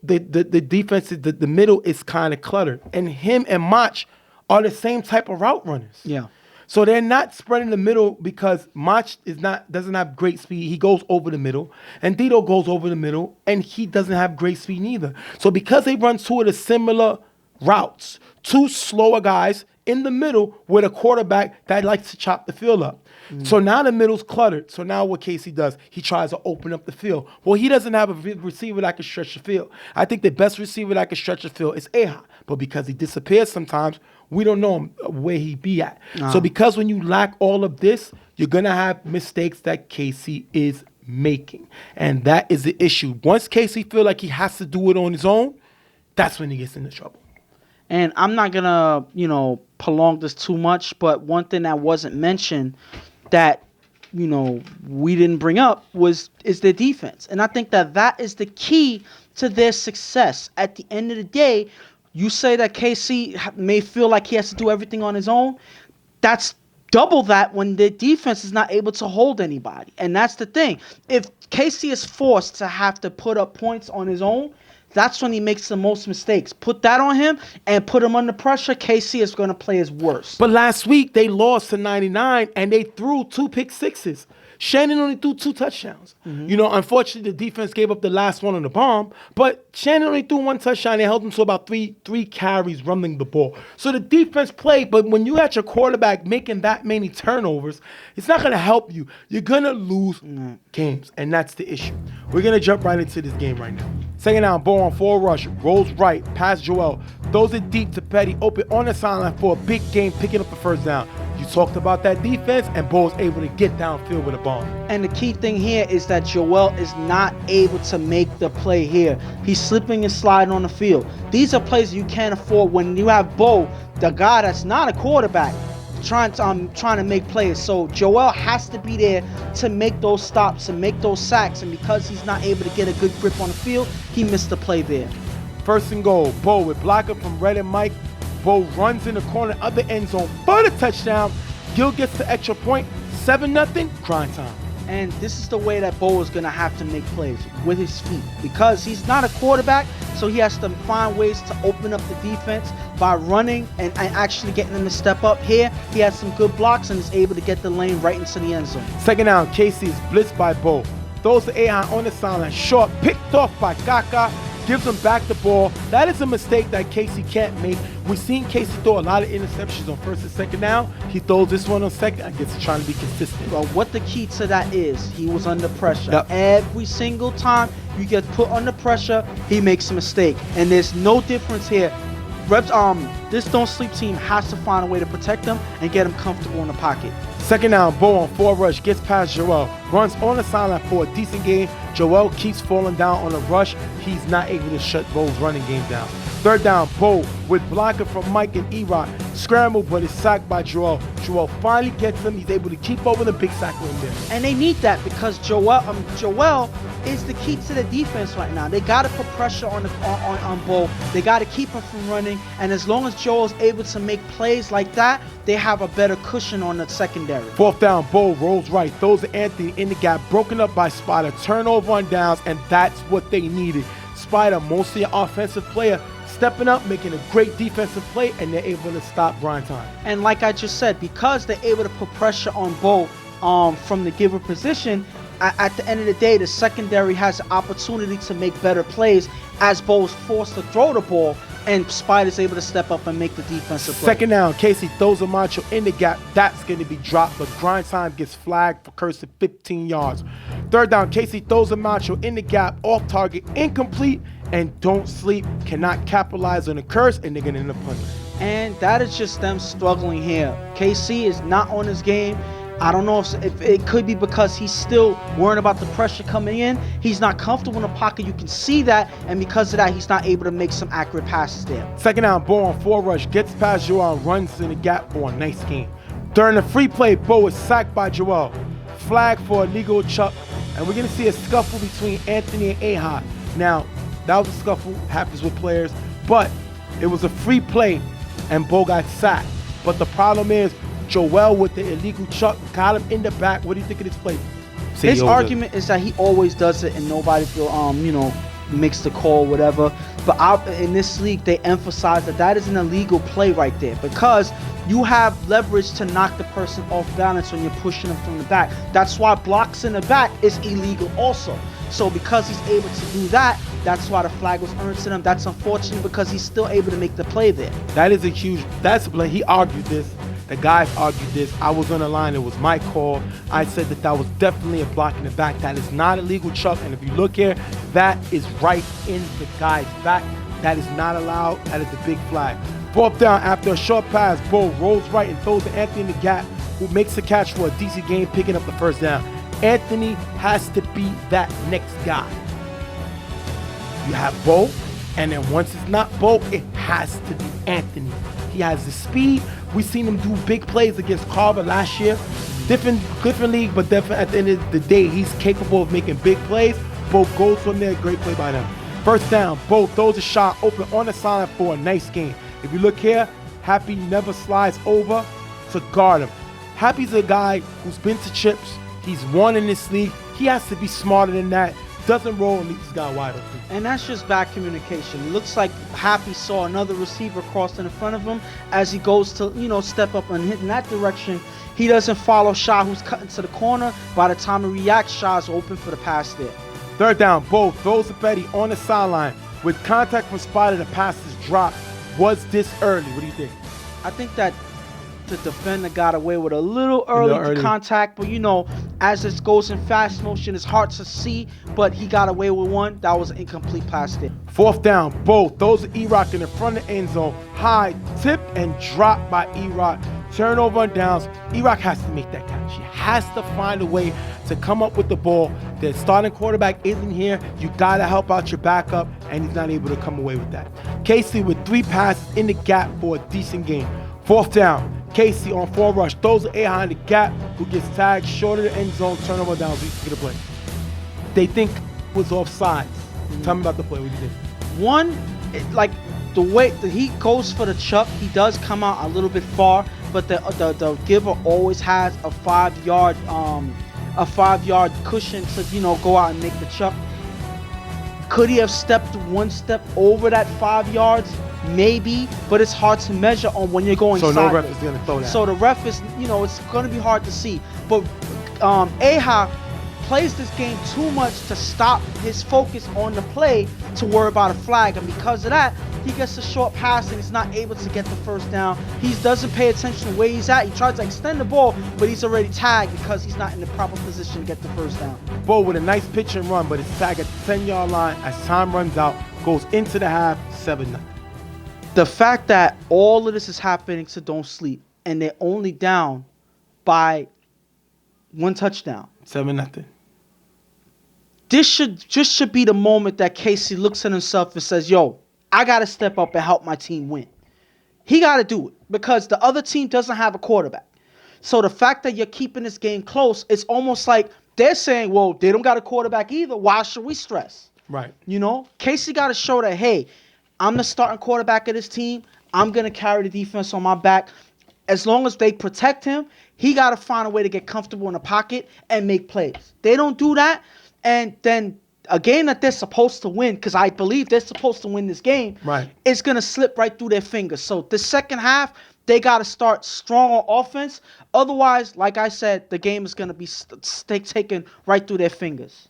the defense, the middle is kind of cluttered. And him and Mach are the same type of route runners. Yeah. So they're not spreading the middle because Mach doesn't have great speed. He goes over the middle, and Dito goes over the middle, and he doesn't have great speed neither. So because they run two of the similar routes, two slower guys in the middle with a quarterback that likes to chop the field up. So now the middle's cluttered. So now what Casey does, he tries to open up the field. Well, he doesn't have a receiver that can stretch the field. I think the best receiver that can stretch the field is Aha. But because he disappears sometimes, we don't know where he be at. So because when you lack all of this, you're going to have mistakes that Casey is making. And that is the issue. Once Casey feel like he has to do it on his own, that's when he gets into trouble. And I'm not going to, prolong this too much, but one thing that wasn't mentioned that, we didn't bring up is their defense. And I think that is the key to their success. At the end of the day, you say that KC may feel like he has to do everything on his own. That's double that when the defense is not able to hold anybody. And that's the thing. If KC is forced to have to put up points on his own, that's when he makes the most mistakes. Put that on him and put him under pressure, KC is going to play his worst. But last week, they lost to 99, and they threw 2 pick sixes. Shannon only threw 2 touchdowns. Unfortunately, the defense gave up the last one on the bomb, but Shannon only threw 1 touchdown. They held him to about three carries running the ball. So the defense played, but when you got your quarterback making that many turnovers, it's not going to help you. You're going to lose games, and that's the issue. We're going to jump right into this game right now. Second down, ball on 4 rush, rolls right, past Joel, throws it deep to Petty, open on the sideline for a big game, picking up the first down. You talked about that defense, and Bo was able to get downfield with a bomb. And the key thing here is that Joel is not able to make the play here. He's slipping and sliding on the field. These are plays you can't afford when you have Bo, the guy that's not a quarterback, trying to make plays. So Joel has to be there to make those stops and make those sacks. And because he's not able to get a good grip on the field, he missed the play there. First and goal, Bo with blocker from Red and Mike. Bo runs in the corner of the end zone for the touchdown. Gil gets the extra point. 7-0, grind time. And this is the way that Bo is going to have to make plays, with his feet. Because he's not a quarterback, so he has to find ways to open up the defense by running and actually getting them to step up. Here, he has some good blocks and is able to get the lane right into the end zone. Second down, Casey is blitzed by Bo. Throws the A-High on the sideline. Short, picked off by Kaka. Gives him back the ball. That is a mistake that Casey can't make. We've seen Casey throw a lot of interceptions on first and second down. He throws this one on second. I guess he's trying to be consistent. Well, what the key to that is, he was under pressure. Yep. Every single time you get put under pressure, he makes a mistake. And there's no difference here. This Don't Sleep team has to find a way to protect him and get him comfortable in the pocket. Second down, Bo on 4 rush, gets past Joel, runs on the sideline for a decent game. Joel keeps falling down on the rush. He's not able to shut Bo's running game down. Third down, Bo with blocker from Mike and E-Rock. Scramble, but is sacked by Joel. Joel finally gets him. He's able to keep over the big sack in there. And they need that because Joel is the key to the defense right now. They got to put pressure on Bo. They got to keep him from running. And as long as Joel's able to make plays like that, they have a better cushion on the secondary. Fourth down, Bo rolls right, throws to Anthony in the gap, broken up by Spider. Turnover on downs, and that's what they needed. Spider, mostly an offensive player, stepping up, making a great defensive play, and they're able to stop grind time. And like I just said, because they're able to put pressure on Bo from the giver position, at the end of the day, the secondary has the opportunity to make better plays as Bo's forced to throw the ball, and Spider's able to step up and make the defensive play. Second down, Casey throws a macho in the gap. That's going to be dropped, but grind time gets flagged for cursed 15 yards. Third down, Casey throws a macho in the gap, off target, incomplete, and Don't Sleep cannot capitalize on the curse, and they're going to end up punting. And that is just them struggling here. KC is not on his game. I don't know if it could be because he's still worrying about the pressure coming in. He's not comfortable in the pocket. You can see that. And because of that, he's not able to make some accurate passes there. Second down, Bo on 4 rush, gets past Joel, runs in the gap. Bo, nice game. During the free play, Bo is sacked by Joel. Flag for illegal chuck. And we're going to see a scuffle between Anthony and Aha. Now, that was a scuffle, happens with players, but it was a free play and Bo got sacked. But the problem is, Joel with the illegal chuck got him in the back. What do you think of this play? His argument is that he always does it and nobody makes the call, whatever. But in this league, they emphasize that is an illegal play right there because you have leverage to knock the person off balance when you're pushing them from the back. That's why blocks in the back is illegal also. So because he's able to do that, that's why the flag was earned to him. That's unfortunate because he's still able to make the play there. That is a huge, like he argued this. The guys argued this. I was on the line. It was my call. I said that was definitely a block in the back. That is not illegal, Chuck. And if you look here, that is right in the guy's back. That is not allowed. That is a big flag. 4th down after a short pass. Bo rolls right and throws to Anthony in the gap, who makes a catch for a decent game, picking up the first down. Anthony has to be that next guy. You have Bo, and then once it's not Bo, it has to be Anthony. He has the speed. We've seen him do big plays against Carver last year. Different league, but definitely at the end of the day, he's capable of making big plays. Bo goes from there. Great play by them. First down, Bo throws a shot open on the sideline for a nice game. If you look here, Happy never slides over to guard him. Happy's a guy who's been to chips. He's won in this league. He has to be smarter than that. Doesn't roll and leaves this guy wide open. And that's just bad communication. It looks like Happy saw another receiver crossing in front of him as he goes to, step up and hit in that direction. He doesn't follow Shah, who's cutting to the corner. By the time he reacts, Shah's open for the pass there. Third down, Bo throws to Petty on the sideline. With contact from Spider, the pass is dropped. Was this early? What do you think? I think that the defender got away with a little early contact, but as this goes in fast motion, it's hard to see, but he got away with one. That was an incomplete pass there. 4th down, Bo throws to E-Rock in the front of the end zone. High, tip, and drop by E-Rock. Turnover and downs. E-Rock has to make that catch. He has to find a way to come up with the ball. The starting quarterback isn't here. You got to help out your backup, and he's not able to come away with that. Casey with 3 passes in the gap for a decent game. 4th down. Casey on 4 rush, throws an A-high in the gap, who gets tagged short of the end zone, turnover down, so get a play. They think it was offsides. Tell me about the play. What do you think? One, the way that he goes for the chuck, he does come out a little bit far, but the giver always has a 5-yard cushion to go out and make the chuck. Could he have stepped 1 step over that 5 yards? Maybe, but it's hard to measure on when you're going sideways. So no ref is going to throw that. So the ref is, it's going to be hard to see. But Aha plays this game too much to stop his focus on the play to worry about a flag. And because of that, he gets a short pass and he's not able to get the first down. He doesn't pay attention to where he's at. He tries to extend the ball, but he's already tagged because he's not in the proper position to get the first down. Bo with a nice pitch and run, but it's tagged at the 10-yard line as time runs out, goes into the half, 7-0. The fact that all of this is happening to Don't Sleep and they're only down by 1 touchdown. 7-0. This should be the moment that Casey looks at himself and says, yo, I got to step up and help my team win. He got to do it because the other team doesn't have a quarterback. So the fact that you're keeping this game close, it's almost like they're saying, well, they don't got a quarterback either. Why should we stress? Right. Casey got to show that, hey, I'm the starting quarterback of this team. I'm going to carry the defense on my back. As long as they protect him, he got to find a way to get comfortable in the pocket and make plays. They don't do that, and then a game that they're supposed to win, because I believe they're supposed to win this game, right, it's going to slip right through their fingers. So the second half, they got to start strong on offense. Otherwise, like I said, the game is going to be taken right through their fingers.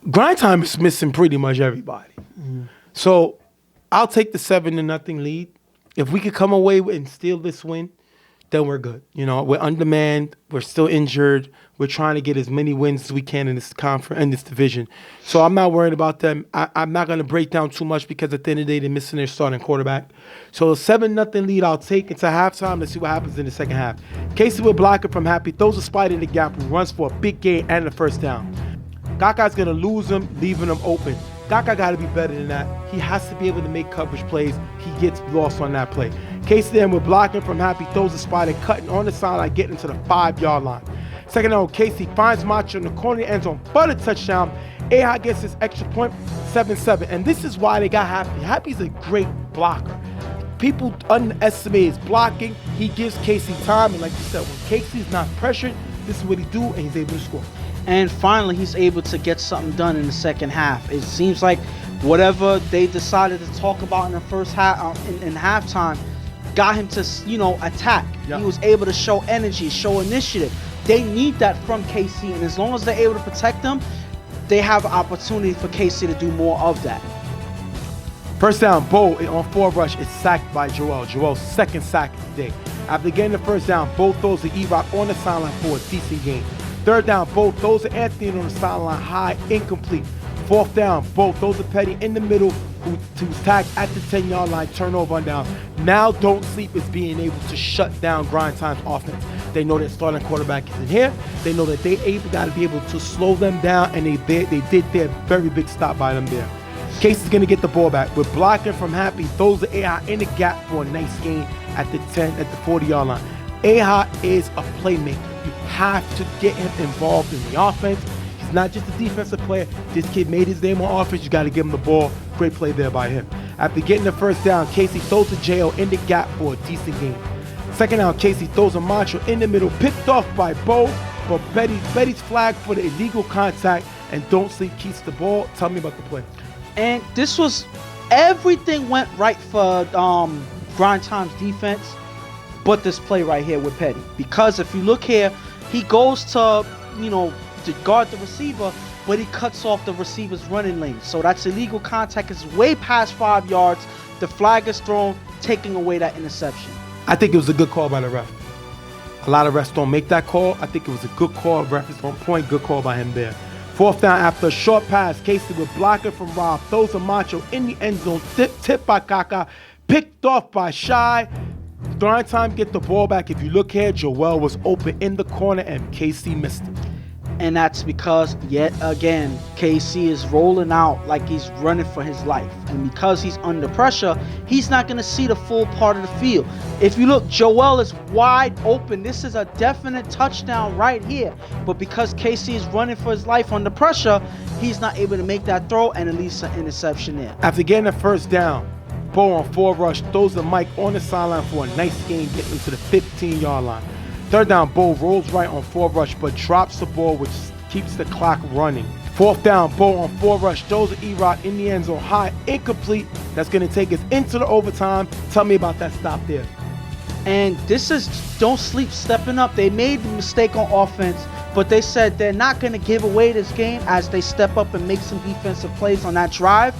GrindTime is missing pretty much everybody. Mm-hmm. So I'll take the 7-0 lead. If we could come away and steal this win, then we're good. You know, we're undermanned. We're still injured. We're trying to get as many wins as we can in this conference, in this division. So I'm not worried about them. I'm not going to break down too much because at the end of the day, they're missing their starting quarterback. So a 7-0 lead I'll take into halftime. Let's see what happens in the second half. Casey with blocker from Happy, throws a spider in the gap, who runs for a big gain and a first down. Kaka's going to lose him, leaving him open. Kaka got to be better than that. He has to be able to make coverage plays. He gets lost on that play. Casey then with blocking from Happy, throws a spider, cutting on the sideline, getting to the 5-yard line. Second down, Casey finds Macho in the corner of the end zone, but a touchdown. A-Hot gets his extra point, 7-7. And this is why they got Happy. Happy's a great blocker. People underestimate his blocking. He gives Casey time, and like you said, when Casey's not pressured, this is what he do, and he's able to score. And finally, he's able to get something done in the second half. It seems like whatever they decided to talk about in the first half, in halftime, got him to, attack. Yep. He was able to show energy, show initiative. They need that from KC, and as long as they're able to protect them, they have an opportunity for KC to do more of that. First down, Bo on 4 rush is sacked by Joel. Joel's second sack of the day. After getting the first down, Bo throws the E-Rock on the sideline for a decent gain. Third down, Bo throws to Anthony on the sideline, high, incomplete. Fourth down, Bo throws to Petty in the middle, who's tagged at the 10-yard line, turnover on down. Now Don't Sleep is being able to shut down GrindTime's offense. They know that starting quarterback isn't here. They know that they got to be able to slow them down, and they did their very big stop by them there. Case is going to get the ball back. With blocking from Happy, throws the A-Hot in the gap for a nice gain at the 40-yard line. A-Hot is a playmaker. You have to get him involved in the offense. He's not just a defensive player. This kid made his name on offense. You got to give him the ball. Great play there by him. After getting the first down, Casey throws to J.O. in the gap for a decent gain. Second down, Casey throws a mantra in the middle, picked off by Bo, but Betty's flagged for the illegal contact, and Don't Sleep keeps the ball. Tell me about the play. And everything went right for GrindTime's defense, but this play right here with Petty. Because if you look here, he goes to guard the receiver, but he cuts off the receiver's running lane. So that's illegal contact. It's way past 5 yards. The flag is thrown, taking away that interception. I think it was a good call by the ref. A lot of refs don't make that call. I think it was a good call. Ref is on point. Good call by him there. Fourth down after a short pass. Casey with blocker from Rob. Throws a macho in the end zone. Tipped by Kaka. Picked off by Shy. GrindTime get the ball back. If you look here, Joel was open in the corner and Casey missed it. And that's because, yet again, KC is rolling out like he's running for his life. And because he's under pressure, he's not going to see the full part of the field. If you look, Joel is wide open. This is a definite touchdown right here. But because KC is running for his life under pressure, he's not able to make that throw, and at least an interception there. After getting the first down, Bo on 4 rush throws the mic on the sideline for a nice gain, getting to the 15-yard line. Third down, Bo rolls right on 4 rush, but drops the ball, which keeps the clock running. Fourth down, Bo on 4 rush, throws the E-Rock in the end zone, high, incomplete. That's going to take us into the overtime. Tell me about that stop there. And this is Don't Sleep stepping up. They made the mistake on offense, but they said they're not going to give away this game as they step up and make some defensive plays on that drive.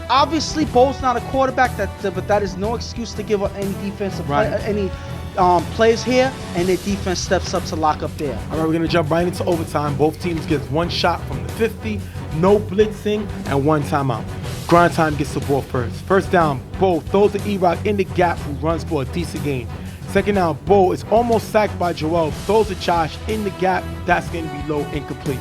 Obviously, Bo's not a quarterback, but that is no excuse to give up any defensive plays here, and their defense steps up to lock up there. All right, we're going to jump right into overtime. Both teams get one shot from the 50, no blitzing, and one timeout. GrindTime gets the ball first. First down, Bo throws the E-Rock in the gap, who runs for a decent gain. Second down, Bo is almost sacked by Joel, throws to Josh in the gap. That's going to be low, incomplete.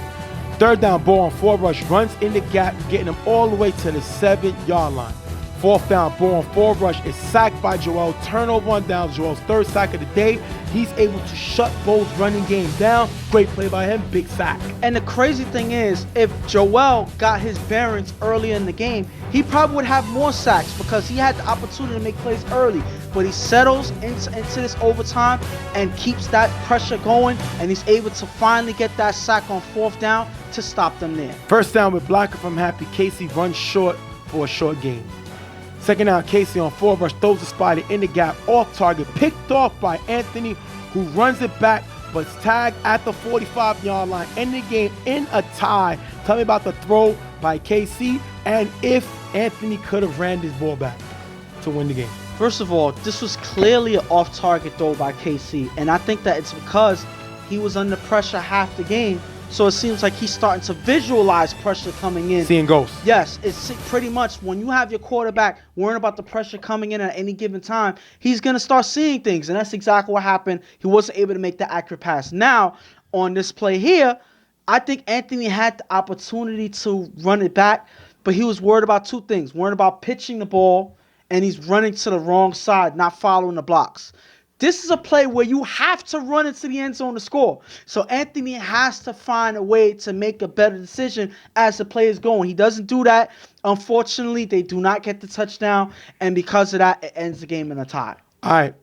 Third down, Bo on 4 rush, runs in the gap, getting him all the way to the 7-yard line. Fourth down, Bo on 4 rush is sacked by Joel. Turnover on down, Joel's third sack of the day. He's able to shut Bo's running game down. Great play by him, big sack. And the crazy thing is, if Joel got his bearings early in the game, he probably would have more sacks because he had the opportunity to make plays early. But he settles into this overtime and keeps that pressure going, and he's able to finally get that sack on fourth down to stop them there. First down with blocker from Happy. Casey runs short for a short gain. Second down, Casey on 4 rush throws the spider in the gap, off target, picked off by Anthony, who runs it back, but is tagged at the 45-yard line, ending the game in a tie. Tell me about the throw by KC, and if Anthony could have ran this ball back to win the game. First of all, this was clearly an off-target throw by KC, and I think that it's because he was under pressure half the game, so it seems like he's starting to visualize pressure coming in. Seeing ghosts. Yes, it's pretty much when you have your quarterback worrying about the pressure coming in at any given time, he's going to start seeing things, and that's exactly what happened. He wasn't able to make the accurate pass. Now, on this play here, I think Anthony had the opportunity to run it back, but he was worried about two things. Worried about pitching the ball, and he's running to the wrong side, not following the blocks. This is a play where you have to run into the end zone to score. So Anthony has to find a way to make a better decision as the play is going. He doesn't do that. Unfortunately, they do not get the touchdown, and because of that, it ends the game in a tie. All right.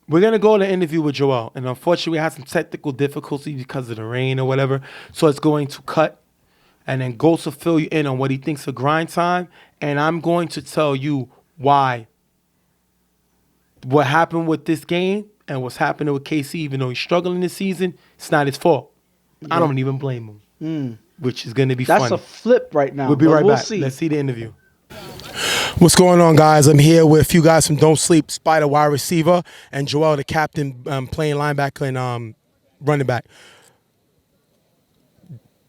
We're going to go to the interview with Joel, and unfortunately, we had some technical difficulties because of the rain or whatever, so it's going to cut. And then Ghost will fill you in on what he thinks of grind time. And I'm going to tell you why. What happened with this game and what's happening with KC, even though he's struggling this season, it's not his fault. Yeah. I don't even blame him, which is going to be funny. That's a flip right now. We'll be right back. See. Let's see the interview. What's going on, guys? I'm here with a few guys from Don't Sleep, Spider wide receiver, and Joel, the captain, playing linebacker and running back.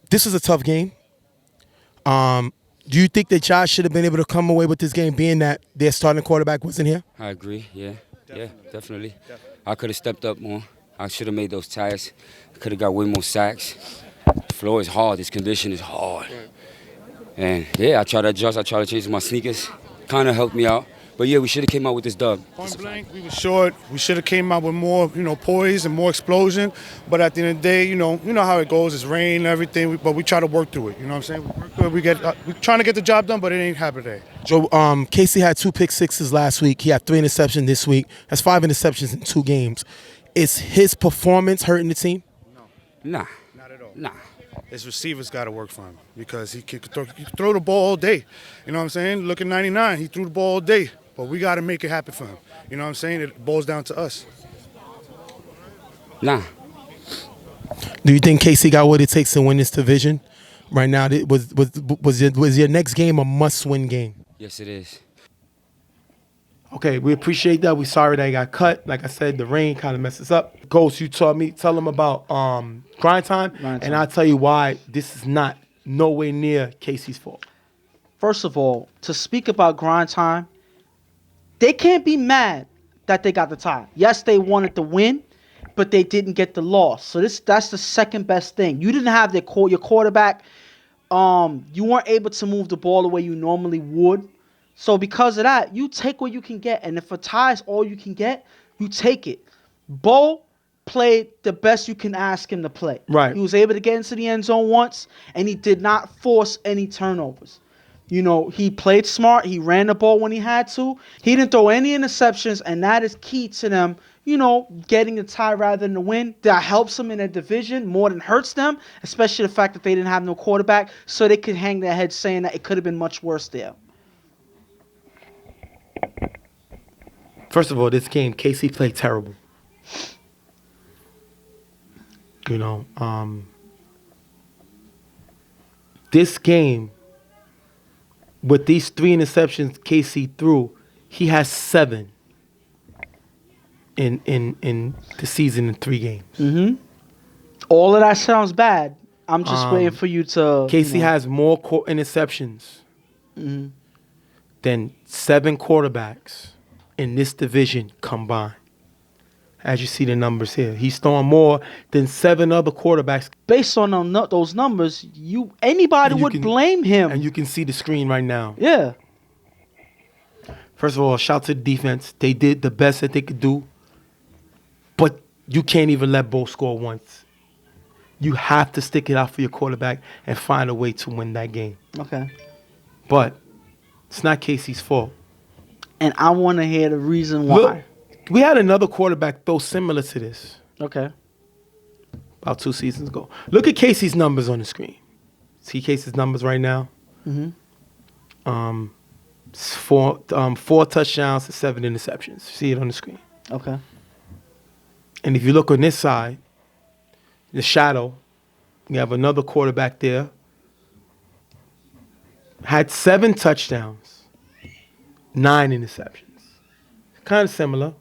This is a tough game. Do you think that y'all should have been able to come away with this game being that their starting quarterback wasn't here? I agree, yeah. Definitely. I could have stepped up more. I should have made those tags. I could have got way more sacks. The floor is hard. This condition is hard. And, yeah, I tried to adjust. I tried to change my sneakers. Kind of helped me out. But, yeah, we should have came out with this dub. Point blank, we were short. We should have came out with more, poise and more explosion. But at the end of the day, you know how it goes. It's rain and everything, but we try to work through it. You know what I'm saying? We're trying to get the job done, but it ain't happening today. Joe, Casey had 2 pick sixes last week. He had 3 interceptions this week. That's 5 interceptions in 2 games. Is his performance hurting the team? No. Nah. Not at all. Nah. His receivers got to work for him because he can throw the ball all day. You know what I'm saying? Look at 99. He threw the ball all day. But we got to make it happen for him. You know what I'm saying? It boils down to us. Nah. Do you think Casey got what it takes to win this division right now? Was your next game a must-win game? Yes, it is. Okay, we appreciate that. We're sorry that he got cut. Like I said, the rain kind of messed us up. Ghost, you tell him about grind time, and I'll tell you why this is not nowhere near Casey's fault. First of all, to speak about grind time, they can't be mad that they got the tie. Yes, they wanted to win, but they didn't get the loss. So that's the second best thing. You didn't have your quarterback. You weren't able to move the ball the way you normally would. So because of that, you take what you can get. And if a tie is all you can get, you take it. Bo played the best you can ask him to play. Right. He was able to get into the end zone once, and he did not force any turnovers. He played smart. He ran the ball when he had to. He didn't throw any interceptions, and that is key to them, getting a tie rather than the win. That helps them in their division more than hurts them, especially the fact that they didn't have no quarterback, so they could hang their heads saying that it could have been much worse there. First of all, this game, Casey played terrible. This game, with these 3 interceptions Casey threw, he has 7 in the season in 3 games. Mm-hmm. All of that sounds bad. I'm just waiting for you to... Casey has more interceptions than 7 quarterbacks in this division combined. As you see the numbers here, he's throwing more than 7 other quarterbacks. Based on those numbers, anybody would blame him. And you can see the screen right now. Yeah. First of all, shout to the defense. They did the best that they could do. But you can't even let Bo score once. You have to stick it out for your quarterback and find a way to win that game. Okay. But it's not Casey's fault. And I want to hear the reason why. Look, we had another quarterback throw similar to this. Okay. About 2 seasons ago. Look at Casey's numbers on the screen. See Casey's numbers right now? Mm-hmm. 4 touchdowns to 7 interceptions. See it on the screen. Okay. And if you look on this side, the shadow, you have another quarterback there. Had 7 touchdowns, 9 interceptions. kind of similar,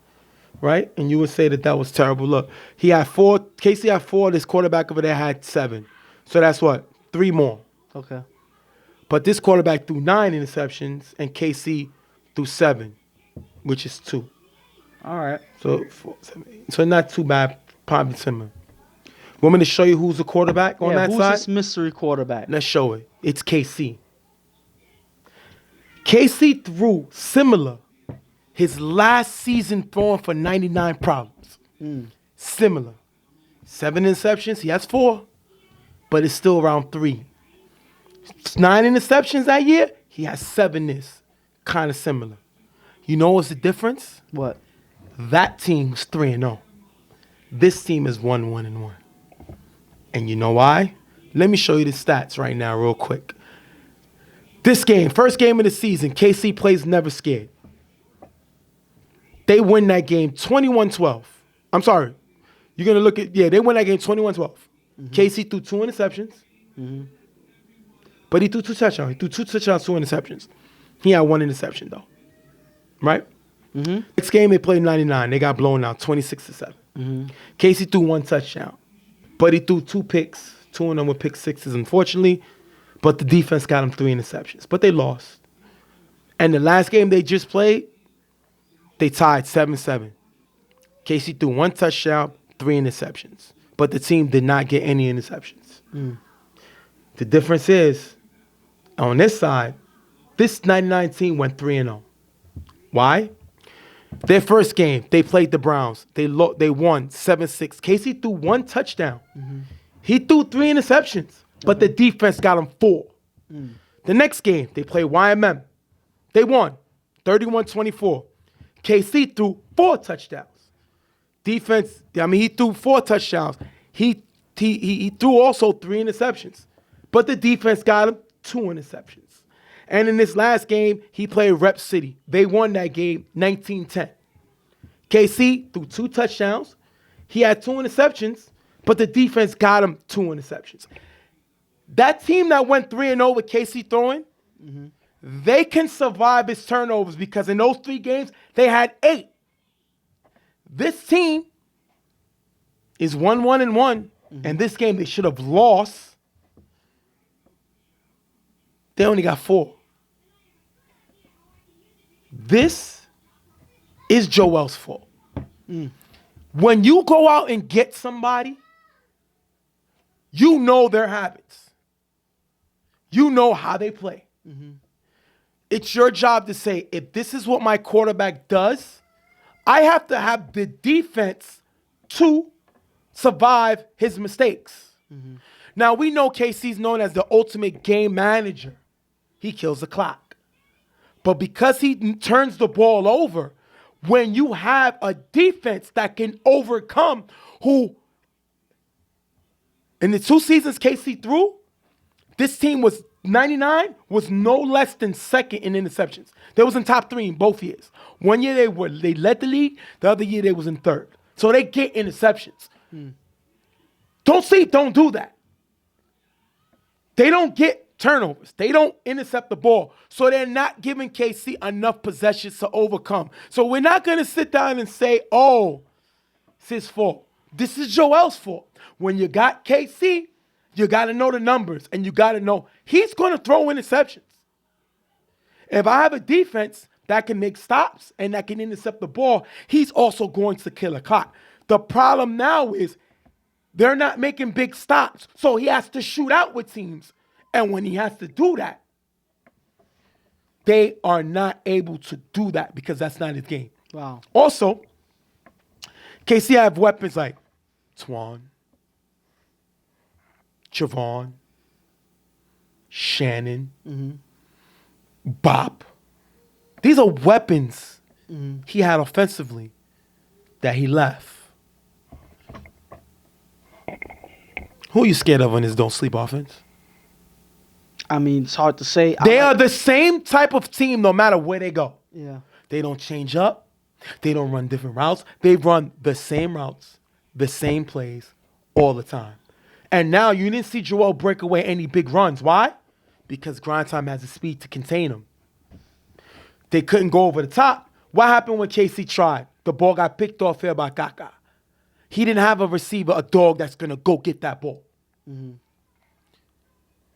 right? And you would say that was terrible. Look, he had 4. KC had 4. This quarterback over there had 7. So that's what? 3 more. Okay. But this quarterback threw 9 interceptions, and KC threw 7, which is 2. All right. So 4, 7, 8. So not too bad. Probably similar. Want me to show you who's the quarterback on that who's side? this mystery quarterback? Let's show it. It's KC. KC threw similar. His last season throwing for 99 problems. Similar. 7 interceptions. He has 4, but it's still around 3. 9 interceptions that year. He has 7 this. Kind of similar. You know what's the difference? What? That team's 3-0. This team is 1-1-1. And you know why? Let me show you the stats right now real quick. This game, first game of the season, KC plays never scared. They win that game 21-12. I'm sorry. You're going to look at, they win that game 21-12. KC threw 2 interceptions. But he threw 2 touchdowns. He threw 2 touchdowns, 2 interceptions. He had 1 interception, though. Right? Next game, they played 99. They got blown out 26-7. KC threw 1 touchdown. But he threw 2 picks. 2 of them were pick sixes, unfortunately. But the defense got him 3 interceptions. But they lost. And the last game they just played, they tied 7-7. KC threw 1 touchdown, 3 interceptions. But the team did not get any interceptions. The difference is, on this side, this 99 team went 3-0. Why? Their first game, they played the Browns. They won 7-6. KC threw 1 touchdown. He threw 3 interceptions, but the defense got him 4. The next game, they played YMM. They won 31-24. KC threw 4 touchdowns. Defense, he threw 4 touchdowns. He threw also 3 interceptions, but the defense got him 2 interceptions. And in this last game, he played Rep City. They won that game 19-10. KC threw 2 touchdowns. He had 2 interceptions, but the defense got him 2 interceptions. That team that went 3-0 with KC throwing, they can survive his turnovers because in those 3 games, they had 8. This team is 1-1-1, and this game they should have lost. They only got 4. This is Joel's fault. When you go out and get somebody, you know their habits. You know how they play. It's your job to say, if this is what my quarterback does, I have to have the defense to survive his mistakes. Now, we know KC's known as the ultimate game manager. He kills the clock. But because he turns the ball over, when you have a defense that can overcome who, in the 2 seasons KC threw, this team was 99 was no less than second in interceptions. They was in top 3 in both years. 1 year they led the league, the other year they was in 3rd. So they get interceptions. Don't do that. They don't get turnovers. They don't intercept the ball. So they're not giving KC enough possessions to overcome. So we're not going to sit down and say, oh, it's his fault. This is Joel's fault. When you got KC, you got to know the numbers, and you got to know he's going to throw interceptions. If I have a defense that can make stops and that can intercept the ball, he's also going to kill a clock. The problem now is they're not making big stops, so he has to shoot out with teams. And when he has to do that, they are not able to do that because that's not his game. Wow. Also, KC have weapons like Twan, Javon, Shannon, Bop. These are weapons he had offensively that he left. Who are you scared of on this Don't Sleep offense? I mean, it's hard to say. They are the same type of team no matter where they go. Yeah. They don't change up. They don't run different routes. They run the same routes, the same plays all the time. And now you didn't see Joel break away any big runs. Why? Because GrindTime has the speed to contain him. They couldn't go over the top. What happened when KC tried? The ball got picked off here by Kaka. He didn't have a receiver, a dog that's going to go get that ball. Mm-hmm.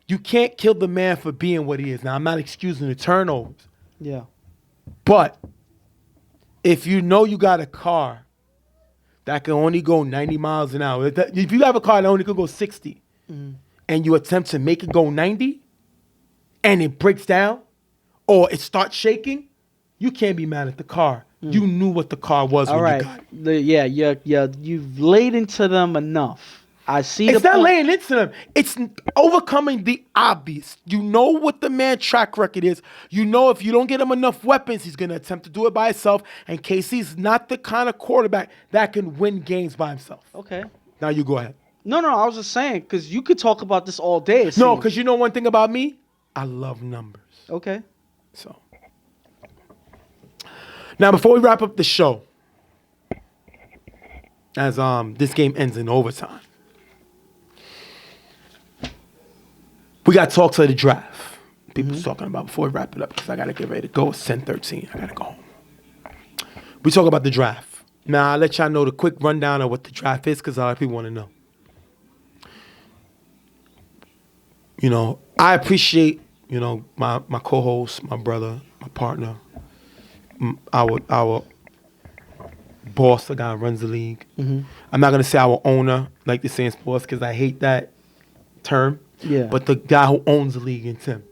You can't kill the man for being what he is. Now, I'm not excusing the turnovers. Yeah. But if you know you got a car that can only go 90 miles an hour, if you have a car that only can go 60, and you attempt to make it go 90, and it breaks down, or it starts shaking, you can't be mad at the car. You knew what the car was when you got it. You've laid into them enough. I see. It's not laying into them. It's overcoming the obvious. You know what the man's track record is. You know if you don't get him enough weapons, he's going to attempt to do it by himself. And KC's not the kind of quarterback that can win games by himself. Okay. Now you go ahead. No, I was just saying, because you could talk about this all day. No, because you know one thing about me? I love numbers. Okay. So. Now, before we wrap up the show, as this game ends in overtime, we got talks of the draft. People's talking about before we wrap it up because I got to get ready to go. It's 10:13. I got to go home. We talk about the draft. Now, I'll let y'all know the quick rundown of what the draft is because a lot of people want to know. You know, I appreciate, you know, my co-host, my brother, my partner, our boss, the guy who runs the league. I'm not going to say our owner, like they say in sports, because I hate that term. Yeah. But the guy who owns the league in Tim.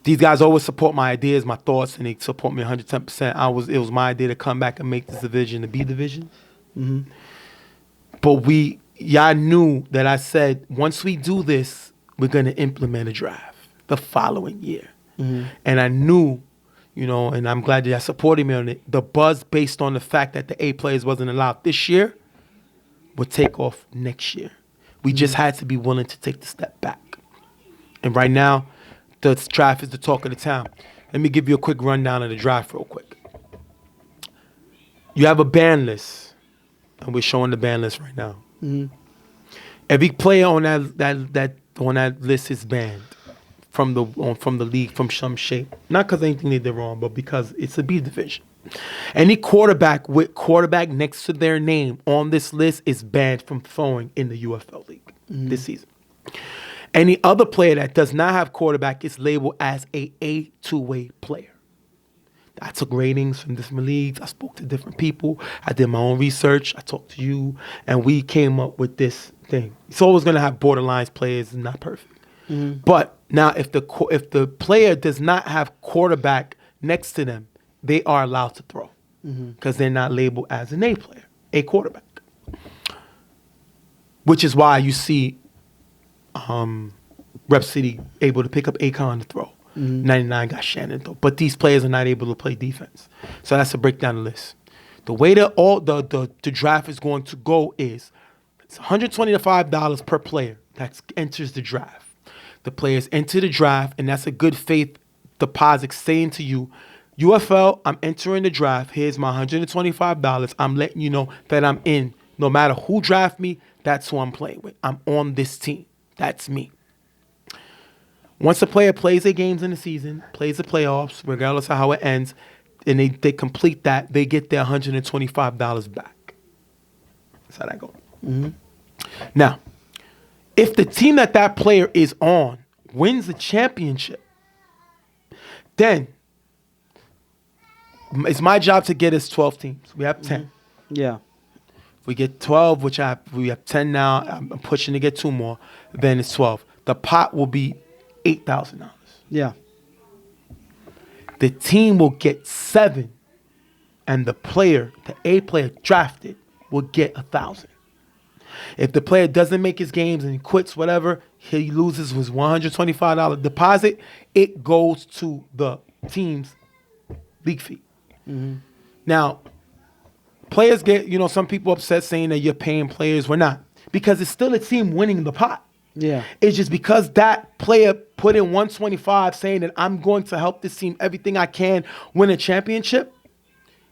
These guys always support my ideas, my thoughts, and they support me 110%. It was my idea to come back and make this division the B division. But y'all knew that I said, once we do this, we're going to implement a draft the following year. And I knew, you know, and I'm glad that y'all supported me on it, the buzz based on the fact that the A players wasn't allowed this year would take off next year. We just had to be willing to take the step back. And right now, the draft is the talk of the town. Let me give you a quick rundown of the draft real quick. You have a ban list, and we're showing the ban list right now. Every player on that list is banned from the league from some shape. Not because anything they did wrong, but because it's a B division. Any quarterback with quarterback next to their name on this list is banned from throwing in the UFL league this season. Any other player that does not have quarterback is labeled as a two-way player. I took ratings from different leagues. I spoke to different people. I did my own research. I talked to you, and we came up with this thing. It's always going to have borderline players. It's not perfect. But now if the player does not have quarterback next to them, they are allowed to throw because they're not labeled as an A player, a quarterback. Which is why you see Rep City able to pick up Akon to throw. 99 got Shannon though. But these players are not able to play defense. So that's to break down the list. The way that the draft is going to go is it's $125 per player that enters the draft. The players enter the draft, and that's a good faith deposit saying to you, UFL, I'm entering the draft. Here's my $125. I'm letting you know that I'm in. No matter who draft me, that's who I'm playing with. I'm on this team. That's me. Once a player plays their games in the season, plays the playoffs, regardless of how it ends, and they complete that, they get their $125 back. That's how that goes. Now, if the team that player is on wins the championship, then it's my job to get us 12 teams. We have 10. Yeah. If we get 12, we have 10 now. I'm pushing to get 2 more. Then it's 12. The pot will be $8,000. Yeah. The team will get 7, and the A player drafted, will get 1,000. If the player doesn't make his games and he quits, whatever, he loses his $125 deposit. It goes to the team's league fee. Now, players get, some people upset saying that you're paying players. We're not, because it's still a team winning the pot. Yeah. It's just because that player put in 125 saying that I'm going to help this team everything I can win a championship,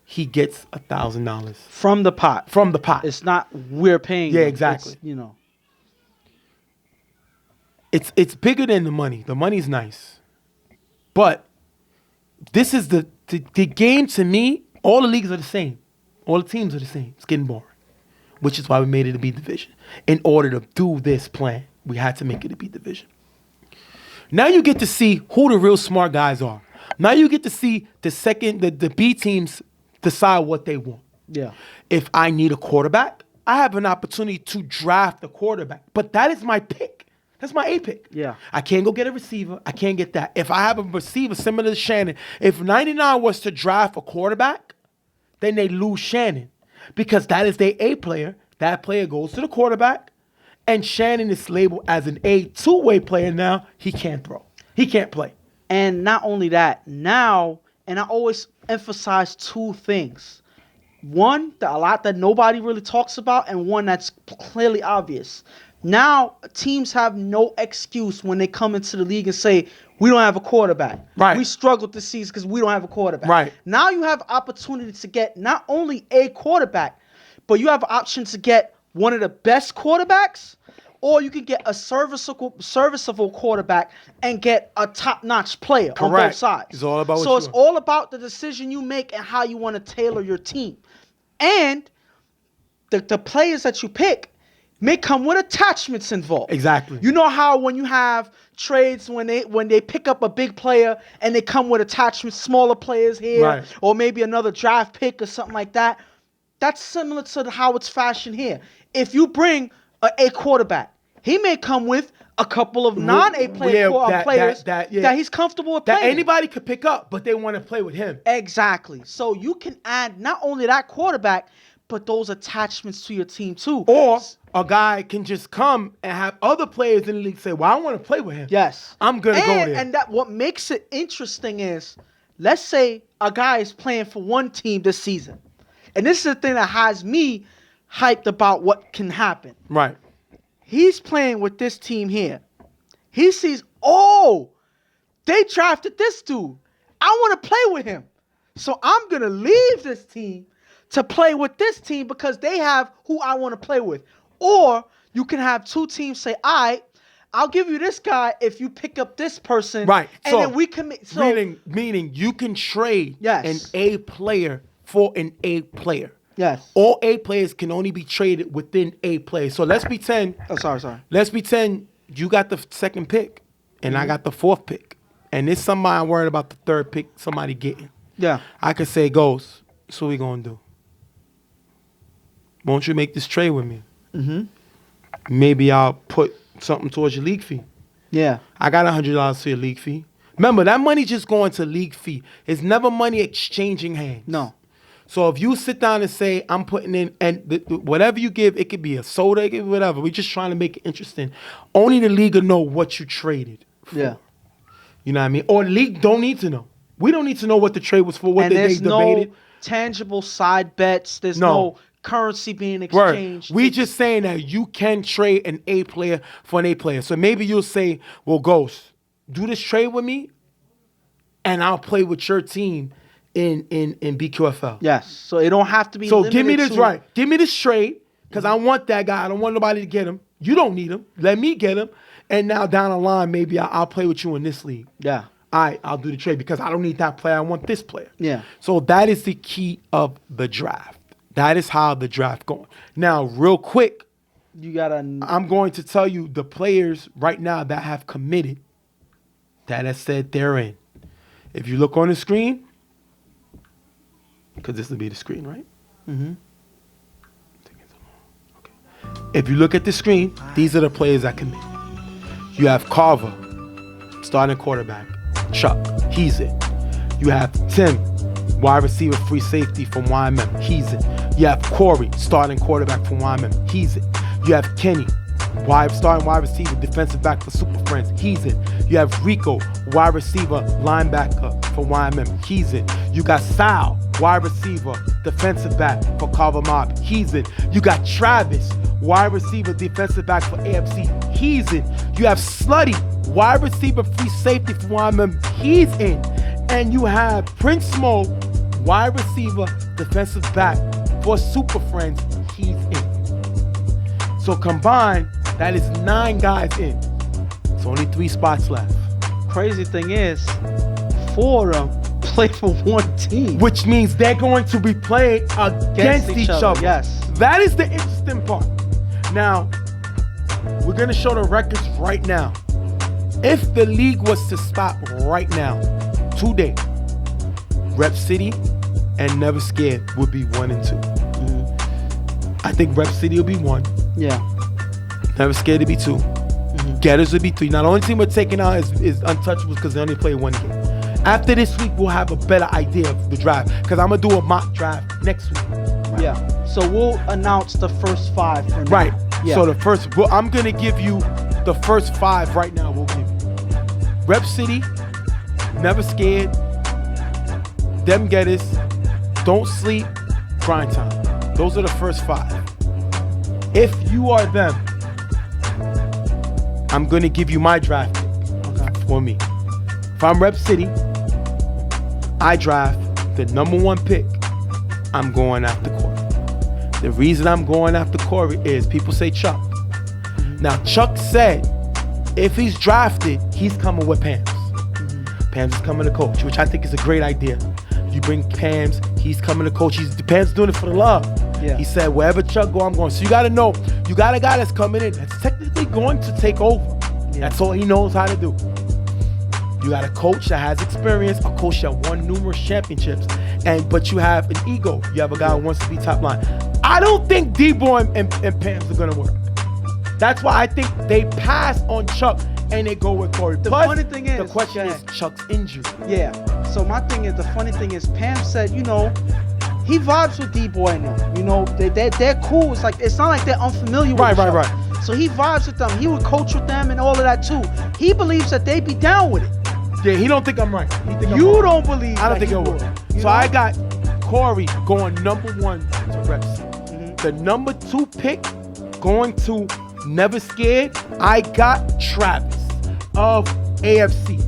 he gets $1,000 from the pot. From the pot. It's not we're paying. Yeah, them. exactly. It's, It's bigger than the money. The money's nice, but this is the game to me All the leagues are the same. All the teams are the same. It's getting boring, which is why we made it a B division. In order to do this plan, we had to make it a B division. Now you get to see who the real smart guys are. Now you get to see the B teams decide what they want. Yeah. If I need a quarterback, I have an opportunity to draft a quarterback. But that is my pick. That's my A pick. Yeah. I can't go get a receiver. I can't get that. If I have a receiver similar to Shannon, if 99 was to draft a quarterback, then they lose Shannon. Because that is their A player. That player goes to the quarterback. And Shannon is labeled as an A two-way player now. He can't throw. He can't play. And not only that, now, and I always emphasize two things. One, a lot that nobody really talks about, and one that's clearly obvious. Now, teams have no excuse when they come into the league and say, we don't have a quarterback. Right. We struggled this season because we don't have a quarterback. Right. Now you have opportunity to get not only a quarterback, but you have an option to get one of the best quarterbacks, or you can get a serviceable quarterback and get a top-notch player on both sides. It's all about So it's all about the decision you make and how you want to tailor your team. And the players that you pick may come with attachments involved. Exactly. You know how when you have trades when they pick up a big player and they come with attachments, smaller players here, Right. or maybe another draft pick or something like that. That's similar to how it's fashioned here. If you bring a quarterback, he may come with a couple of non-A players that he's comfortable with playing. That anybody could pick up, but they want to play with him. Exactly. So you can add not only that quarterback, but those attachments to your team too. Or a guy can just come and have other players in the league say, well, I want to play with him. Yes. I'm going to go there. And that what makes it interesting is, let's say a guy is playing for one team this season. And this is the thing that has me hyped about what can happen. Right. He's playing with this team here. He sees, oh, they drafted this dude. I want to play with him. So I'm going to leave this team to play with this team because they have who I want to play with. Or you can have two teams say, all right, I'll give you this guy if you pick up this person. Right. And so, then we can meaning you can trade Yes. an A player for an A player. Yes. All A players can only be traded within A players. So let's pretend. Oh, sorry. Let's pretend you got the second pick and I got the fourth pick. And there's somebody I'm worried about the third pick, somebody getting. Yeah. I could say, Ghost, that's what we going to do. Won't you make this trade with me? Mm-hmm. Maybe I'll put something towards your league fee. Yeah. I got $100 for your league fee. Remember, that money just going to league fee. It's never money exchanging hands. No. So if you sit down and say, I'm putting in, and whatever you give, it could be a soda, it could be whatever. We're just trying to make it interesting. Only the league will know what you traded for. Yeah. You know what I mean? Or the league don't need to know. We don't need to know what the trade was for, what they there's debated. no tangible side bets. There's no currency being exchanged. We just saying that you can trade an A player for an A player. So maybe you'll say, well, Ghost, do this trade with me, and I'll play with your team in BQFL. Yes. So it don't have to be So limited give me this to, right. Give me this trade, because I want that guy. I don't want nobody to get him. You don't need him. Let me get him. And now down the line, maybe I'll play with you in this league. Yeah. I'll do the trade because I don't need that player. I want this player. Yeah. So that is the key of the draft. That is how the draft going. Now, real quick, You gotta. I'm going to tell you the players right now that have committed that have said they're in. If you look on the screen, because this will be the screen, right? Mm-hmm. Okay. If you look at the screen, these are the players that committed. You have Carver, starting quarterback. Chuck, he's in. You have Tim, wide receiver, free safety from YMM. He's in. You have Corey, starting quarterback from YMM. He's in. You have Kenny, starting wide receiver, defensive back for Super Friends. He's in. You have Rico, wide receiver, linebacker for YMM. He's in. You got Sal, wide receiver, defensive back for Carver Mob. He's in. You got Travis, wide receiver, defensive back for AFC. He's in. You have Slutty, wide receiver, free safety for YMM. He's in. And you have Prince Mo, wide receiver, defensive back for Super Friends. He's in. So combined, that is 9 guys in. It's only 3 spots left. Crazy thing is, 4 of them play for one team. which means they're going to be playing against each other. Yes. That is the interesting part. Now, we're going to show the records right now. If the league was to stop right now, today, Rep City and Never Scared would be 1 and 2. I think Rep City will be 1. Yeah. Never Scared to be 2. Getters will be 3. Now, the only team we're taking out is Untouchables because they only play 1 game. After this week, we'll have a better idea of the draft because I'm going to do a mock draft next week. Right. Yeah. So we'll announce the first 5 for now. Right. Yeah. So the first, well, I'm going to give you the first 5 right now. We'll give you Rep City, Never Scared, Them Getters, Don't Sleep, Grind Time. Those are the first 5. If you are them, I'm going to give you my draft pick for me. If I'm Rep City, I draft the number 1 pick. I'm going after Corey. The reason I'm going after Corey is people say Chuck. Now, Chuck said if he's drafted, he's coming with Pams. Pams is coming to coach, which I think is a great idea. You bring Pams, he's coming to coach. Pam's doing it for the love. Yeah. He said, wherever Chuck go, I'm going. So you got to know, you got a guy that's coming in that's technically going to take over. Yeah. That's all he knows how to do. You got a coach that has experience, a coach that won numerous championships, but you have an ego. You have a guy who wants to be top line. I don't think D-Boy and Pams are going to work. That's why I think they pass on Chuck and they go with Corey. The Plus, funny thing is, the question is Chuck's injured. Yeah. So my thing is, the funny thing is, Pam said, he vibes with D-Boy and them. They're cool. It's not like they're unfamiliar with each other. Right. So he vibes with them. He would coach with them and all of that too. He believes that they be down with it. Yeah, he don't think I'm right. He think I'm You wrong. don't believe. I don't that think he it will. would. So I got Corey going number 1 to Reps. The number 2 pick going to Never Scared. I got Travis of AFC.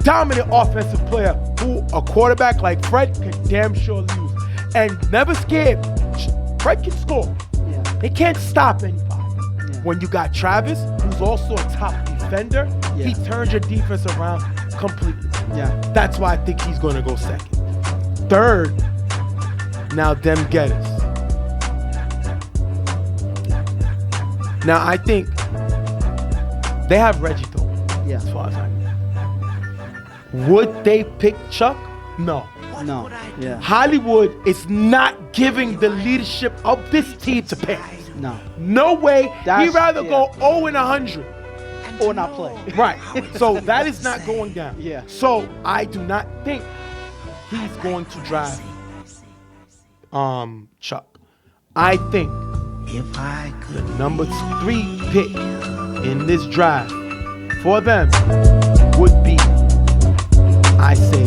Dominant offensive player who a quarterback like Fred can damn sure lose. And Never Scared, Fred can score. Yeah. They can't stop anybody. Yeah. When you got Travis, who's also a top defender, he turns your defense around completely. Yeah. That's why I think he's going to go second. Third, now Them Getters. Now I think they have Reggie though. Yeah. As far as I know. Would they pick Chuck? No. No. Yeah. Hollywood is not giving the leadership of this team to Pams. No. No way. He'd rather yeah. go 0 and 100. Or not play. Right. So that is not going down. Yeah. So I do not think he's going to draft Chuck. I think the number 3 pick in this draft for them would be, I say,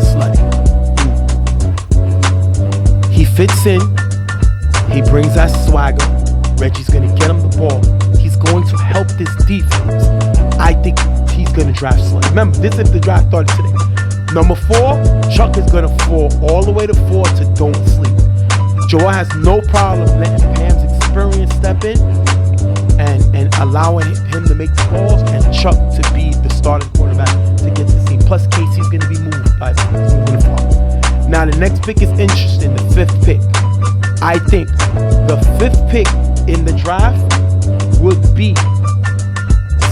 Slutty. He fits in. He brings that swagger. Reggie's going to get him the ball. He's going to help this defense. I think he's going to draft Slutty. Remember, this is the draft started today. Number 4, Chuck is going to fall all the way to 4 to Don't Sleep. Joel has no problem letting Pam's experience step in and allowing him to make the calls and Chuck to be the starting quarterback to get the team. Plus, Casey's going to be moving the ball. Now, the next pick is interesting, the 5th pick. I think the 5th pick in the draft would be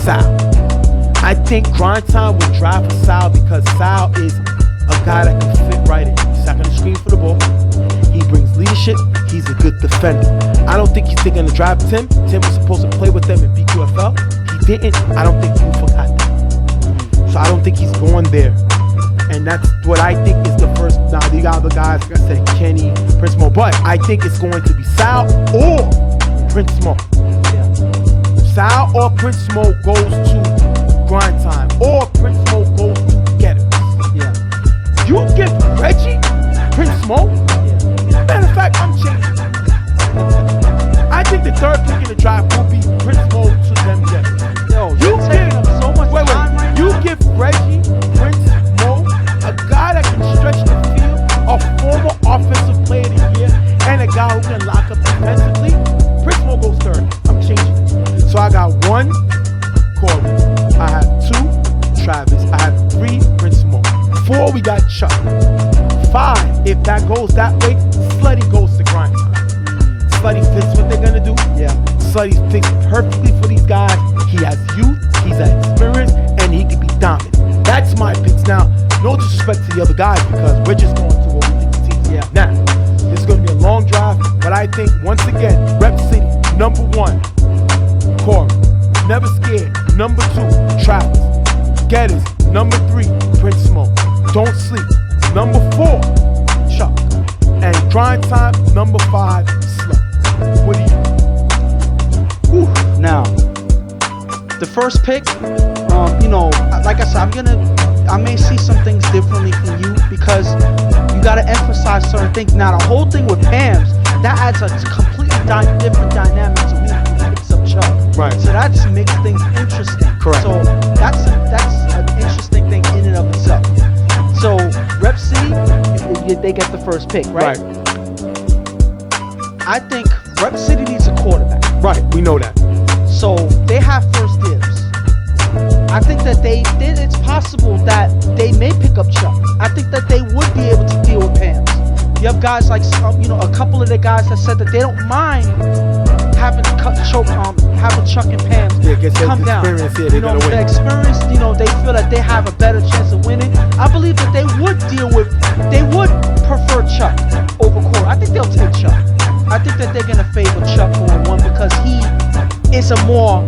Sal. I think GrindTime would draft for Sal because Sal is a guy that can fit right in. He's not going to screen for the ball. He brings leadership. He's a good defender. I don't think he's going to draft Tim. Tim was supposed to play with them in BQFL. He didn't. I don't think he forgot that. So I don't think he's going there. And that's what I think is the first. Now, the other guys, like I said, Kenny, Prince Mo. But I think it's going to be Sal or Prince Mo. Yeah. Sal or Prince Mo goes to GrindTime or Prince Mo goes to Getters. Yeah. You give Reggie Prince Mo? Matter of fact, I'm changing. I think the 3rd pick in the draft will be Prince Mo to Them Getters. Yo, you taking up so much time right You now. give Reggie Prince Mo, a guy that can stretch the field, a former offensive player of the year, and a guy who can lock up defensively. Prince Mo goes 3rd. I'm changing it. So I got 1, Corey. I have 2, Travis. I have 3, Prince Mo. 4, we got Chuck. 5, if that goes that way, Slutty goes to GrindTime. Slutty fits what they're gonna do. Yeah. Slutty fits perfectly for these guys. He has youth, he's had experience, and he can be dominant. That's my picks. Now, no disrespect to the other guys because we're just going to what we think the team's. Yeah. Now, this is gonna be a long drive, but I think once again, Rep City, number 1, Corey. Never Scared, number 2, Travis. Getters, number 3, Prince Smoke. Don't Sleep, number 4, Chuck. And GrindTime, number 5, Slut. What do you? Whew. Now, the first pick, like I said, I may see some things differently from you because you got to emphasize certain things. Now, the whole thing with Pam's, that adds a completely different dynamic to who picks up Chuck. Right. So that just makes things interesting. Correct. So that's an interesting thing in and of itself. So Rep City, they get the first pick, right? I think Rep City needs a quarterback. Right, we know that. So they have first dibs. I think that it's possible that they may pick up Chuck. I think that they would be able to deal with Pams. You have guys like a couple of the guys that said that they don't mind having Chuck and Pam come down. The experience, they feel that they have a better chance of winning. I believe that they would prefer Chuck over Corey. I think they'll take Chuck. I think that they're gonna favor Chuck over one because he is a more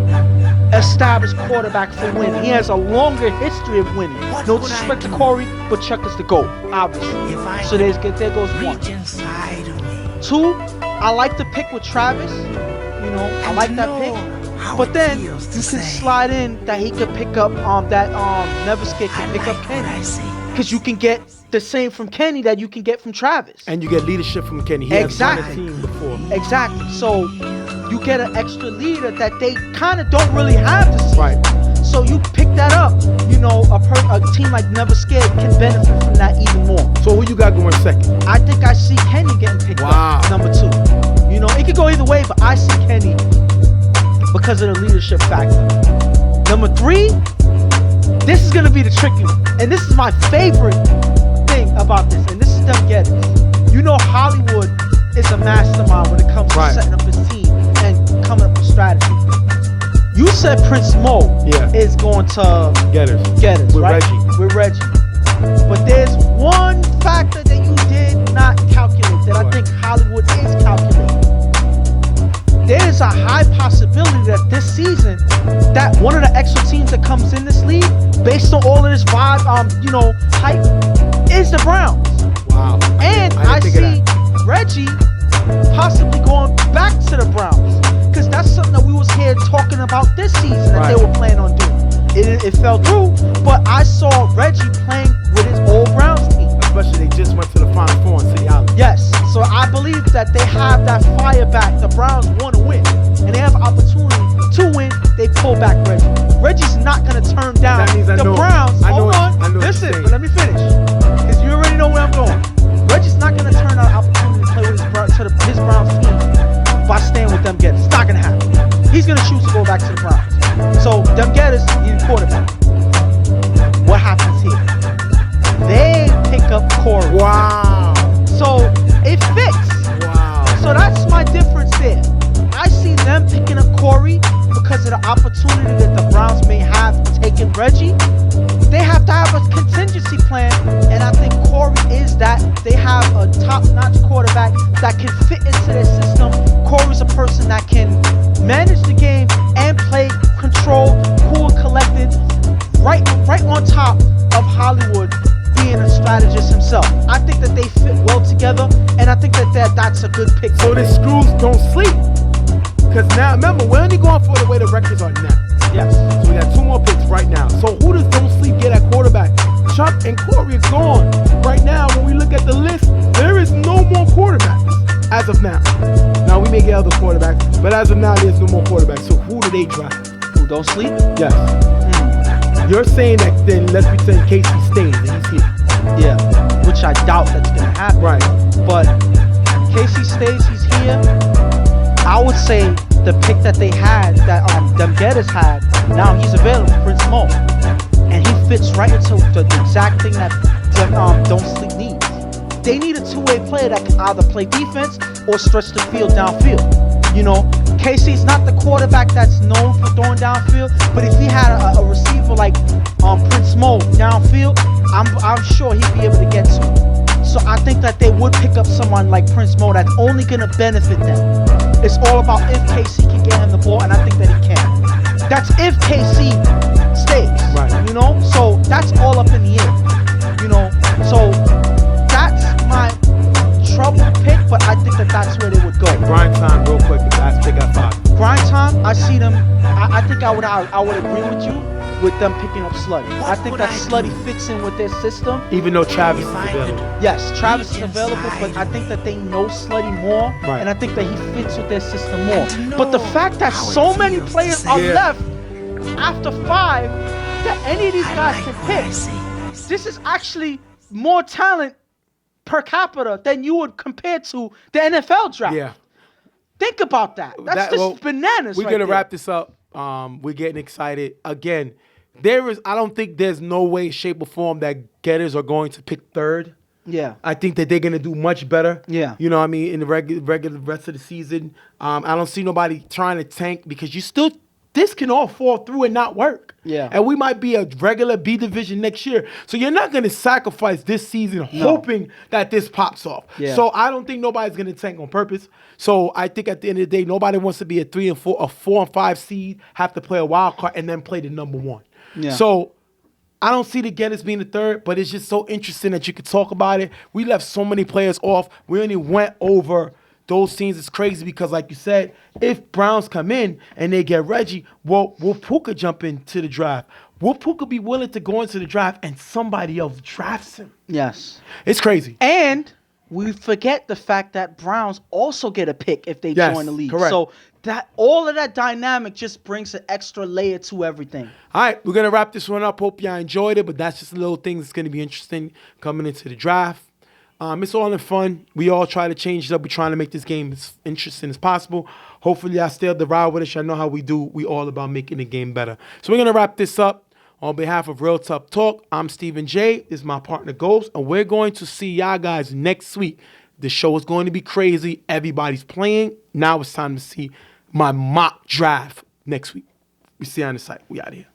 established quarterback for winning. He has a longer history of winning. No disrespect to Corey, but Chuck is the GOAT, obviously. So there goes 1. 2, I like the pick with Travis. I like that pick. But then you can slide in that he could pick up Never Scared can pick up Kenny. Because you can get the same from Kenny that you can get from Travis. And you get leadership from Kenny. He has run a team before. Exactly. So you get an extra leader that they kind of don't really have this season. Right. So you pick that up. A team like Never Scared can benefit from that even more. So who you got going second? I think I see Kenny getting picked up. Number 2. It could go either way, but I see Kenny because of the leadership factor. Number 3, this is gonna be the tricky one, and this is my favorite thing about this, and this is them getters. Hollywood is a mastermind when it comes to setting up his team and coming up with strategy. You said Prince Mo is going to Getters with right? Reggie. With Reggie. But there's one factor that you did not calculate that I think Hollywood is calculating. There's a high possibility that this season, that one of the extra teams that comes in this league, based on all of this vibe, hype, is the Browns. Wow. And I see Reggie possibly going back to the Browns. Because that's something that we was here talking about this season that they were planning on doing. It fell through, but I saw Reggie playing with his old Browns team. Especially they just went to the Final Four in City Island. Yes, so I believe that they have that fire back. The Browns want to win, and they have an opportunity to win. They pull back Reggie. Reggie's not going to turn down the Browns. Hold on, listen, but let me finish. Because you already know where I'm going. Reggie's not going to turn down an opportunity to play with his Browns team by staying with them getters. It's not going to happen. He's going to choose to go back to the Browns. So, them getters need a quarterback. What happens here? They pick up Corey. Wow. So, it fits. Wow. So, that's my difference there. I see them picking up Corey because of the opportunity that the Browns may have taking Reggie. They have to have a contingency plan, and I think Corey is that. They have a top-notch quarterback that can fit into their system. Corey's a person that can manage the game and play control, cool and collected, right on top of Hollywood being a strategist himself. I think that they fit well together, and I think that that's a good pick. So the screws don't sleep. Because now, remember, we're only going for the way the records are now. Yes. So we got 2 more picks right now. So who does Don't Sleep get at quarterback? Chuck and Corey are gone. Right now, when we look at the list, there is no more quarterbacks as of now. Now, we may get other quarterbacks, but as of now, there's no more quarterbacks. So who do they draft? Who Don't Sleep? Yes. You're saying that then let's pretend Casey stays and he's here. Yeah, which I doubt that's going to happen. Right. But Casey stays, he's here. I would say the pick that they had, that them getters had, now he's available, Prince Mo. and he fits right into the exact thing that Don't Sleep needs. They need a two-way player that can either play defense or stretch the field downfield. You know, KC's not the quarterback that's known for throwing downfield, but if he had a receiver like Prince Mo downfield, I'm sure he'd be able to get to it. So I think that they would pick up someone like Prince Mo that's only going to benefit them. It's all about if KC can get him the ball, and I think that he can. That's if KC stays, Right. you know? So that's all up in the air, you know? So that's my trouble pick, but I think that that's where they would go. GrindTime, real quick. The last pick at 5. GrindTime, I see them. I think I would agree with you with them picking up Slutty. I think that Slutty fits in with their system. Even though Travis is available. Yes, Travis is available, but I think that they know Slutty more, Right. and I think that he fits with their system more. But the fact that so many players are left after 5 that any of these guys can pick, this is actually more talent per capita than you would compare to the NFL draft. Yeah. Think about that. That's just bananas. We're right gonna there. wrap this up. We're getting excited again. I don't think there's no way, shape, or form that getters are going to pick 3rd. Yeah. I think that they're gonna do much better. Yeah. You know what I mean, in the regular rest of the season. I don't see nobody trying to tank because this can all fall through and not work. Yeah. And we might be a regular B division next year. So you're not gonna sacrifice this season hoping that this pops off. Yeah. So I don't think nobody's gonna tank on purpose. So I think at the end of the day, nobody wants to be a 3 and 4, a 4 and 5 seed, have to play a wild card and then play the number 1. Yeah. So I don't see the Getters being the 3rd, but it's just so interesting that you could talk about it. We left so many players off. We only went over those teams. It's crazy because, like you said, if Browns come in and they get Reggie, will Puka jump into the draft? Will Puka be willing to go into the draft and somebody else drafts him? Yes. It's crazy. And we forget the fact that Browns also get a pick if they Yes, join the league. correct. So that all of that dynamic just brings an extra layer to everything. All right, we're going to wrap this one up. Hope y'all enjoyed it, but that's just a little thing that's going to be interesting coming into the draft. It's all in fun. We all try to change it up. We're trying to make this game as interesting as possible. Hopefully, y'all stay up the ride with us. Y'all know how we do. We all about making the game better. So we're going to wrap this up. On behalf of Real Tough Talk, I'm Stephen J. This is my partner, Ghost, and we're going to see y'all guys next week. The show is going to be crazy. Everybody's playing. Now it's time to see my mock draft next week. We see you on the site. We out of here.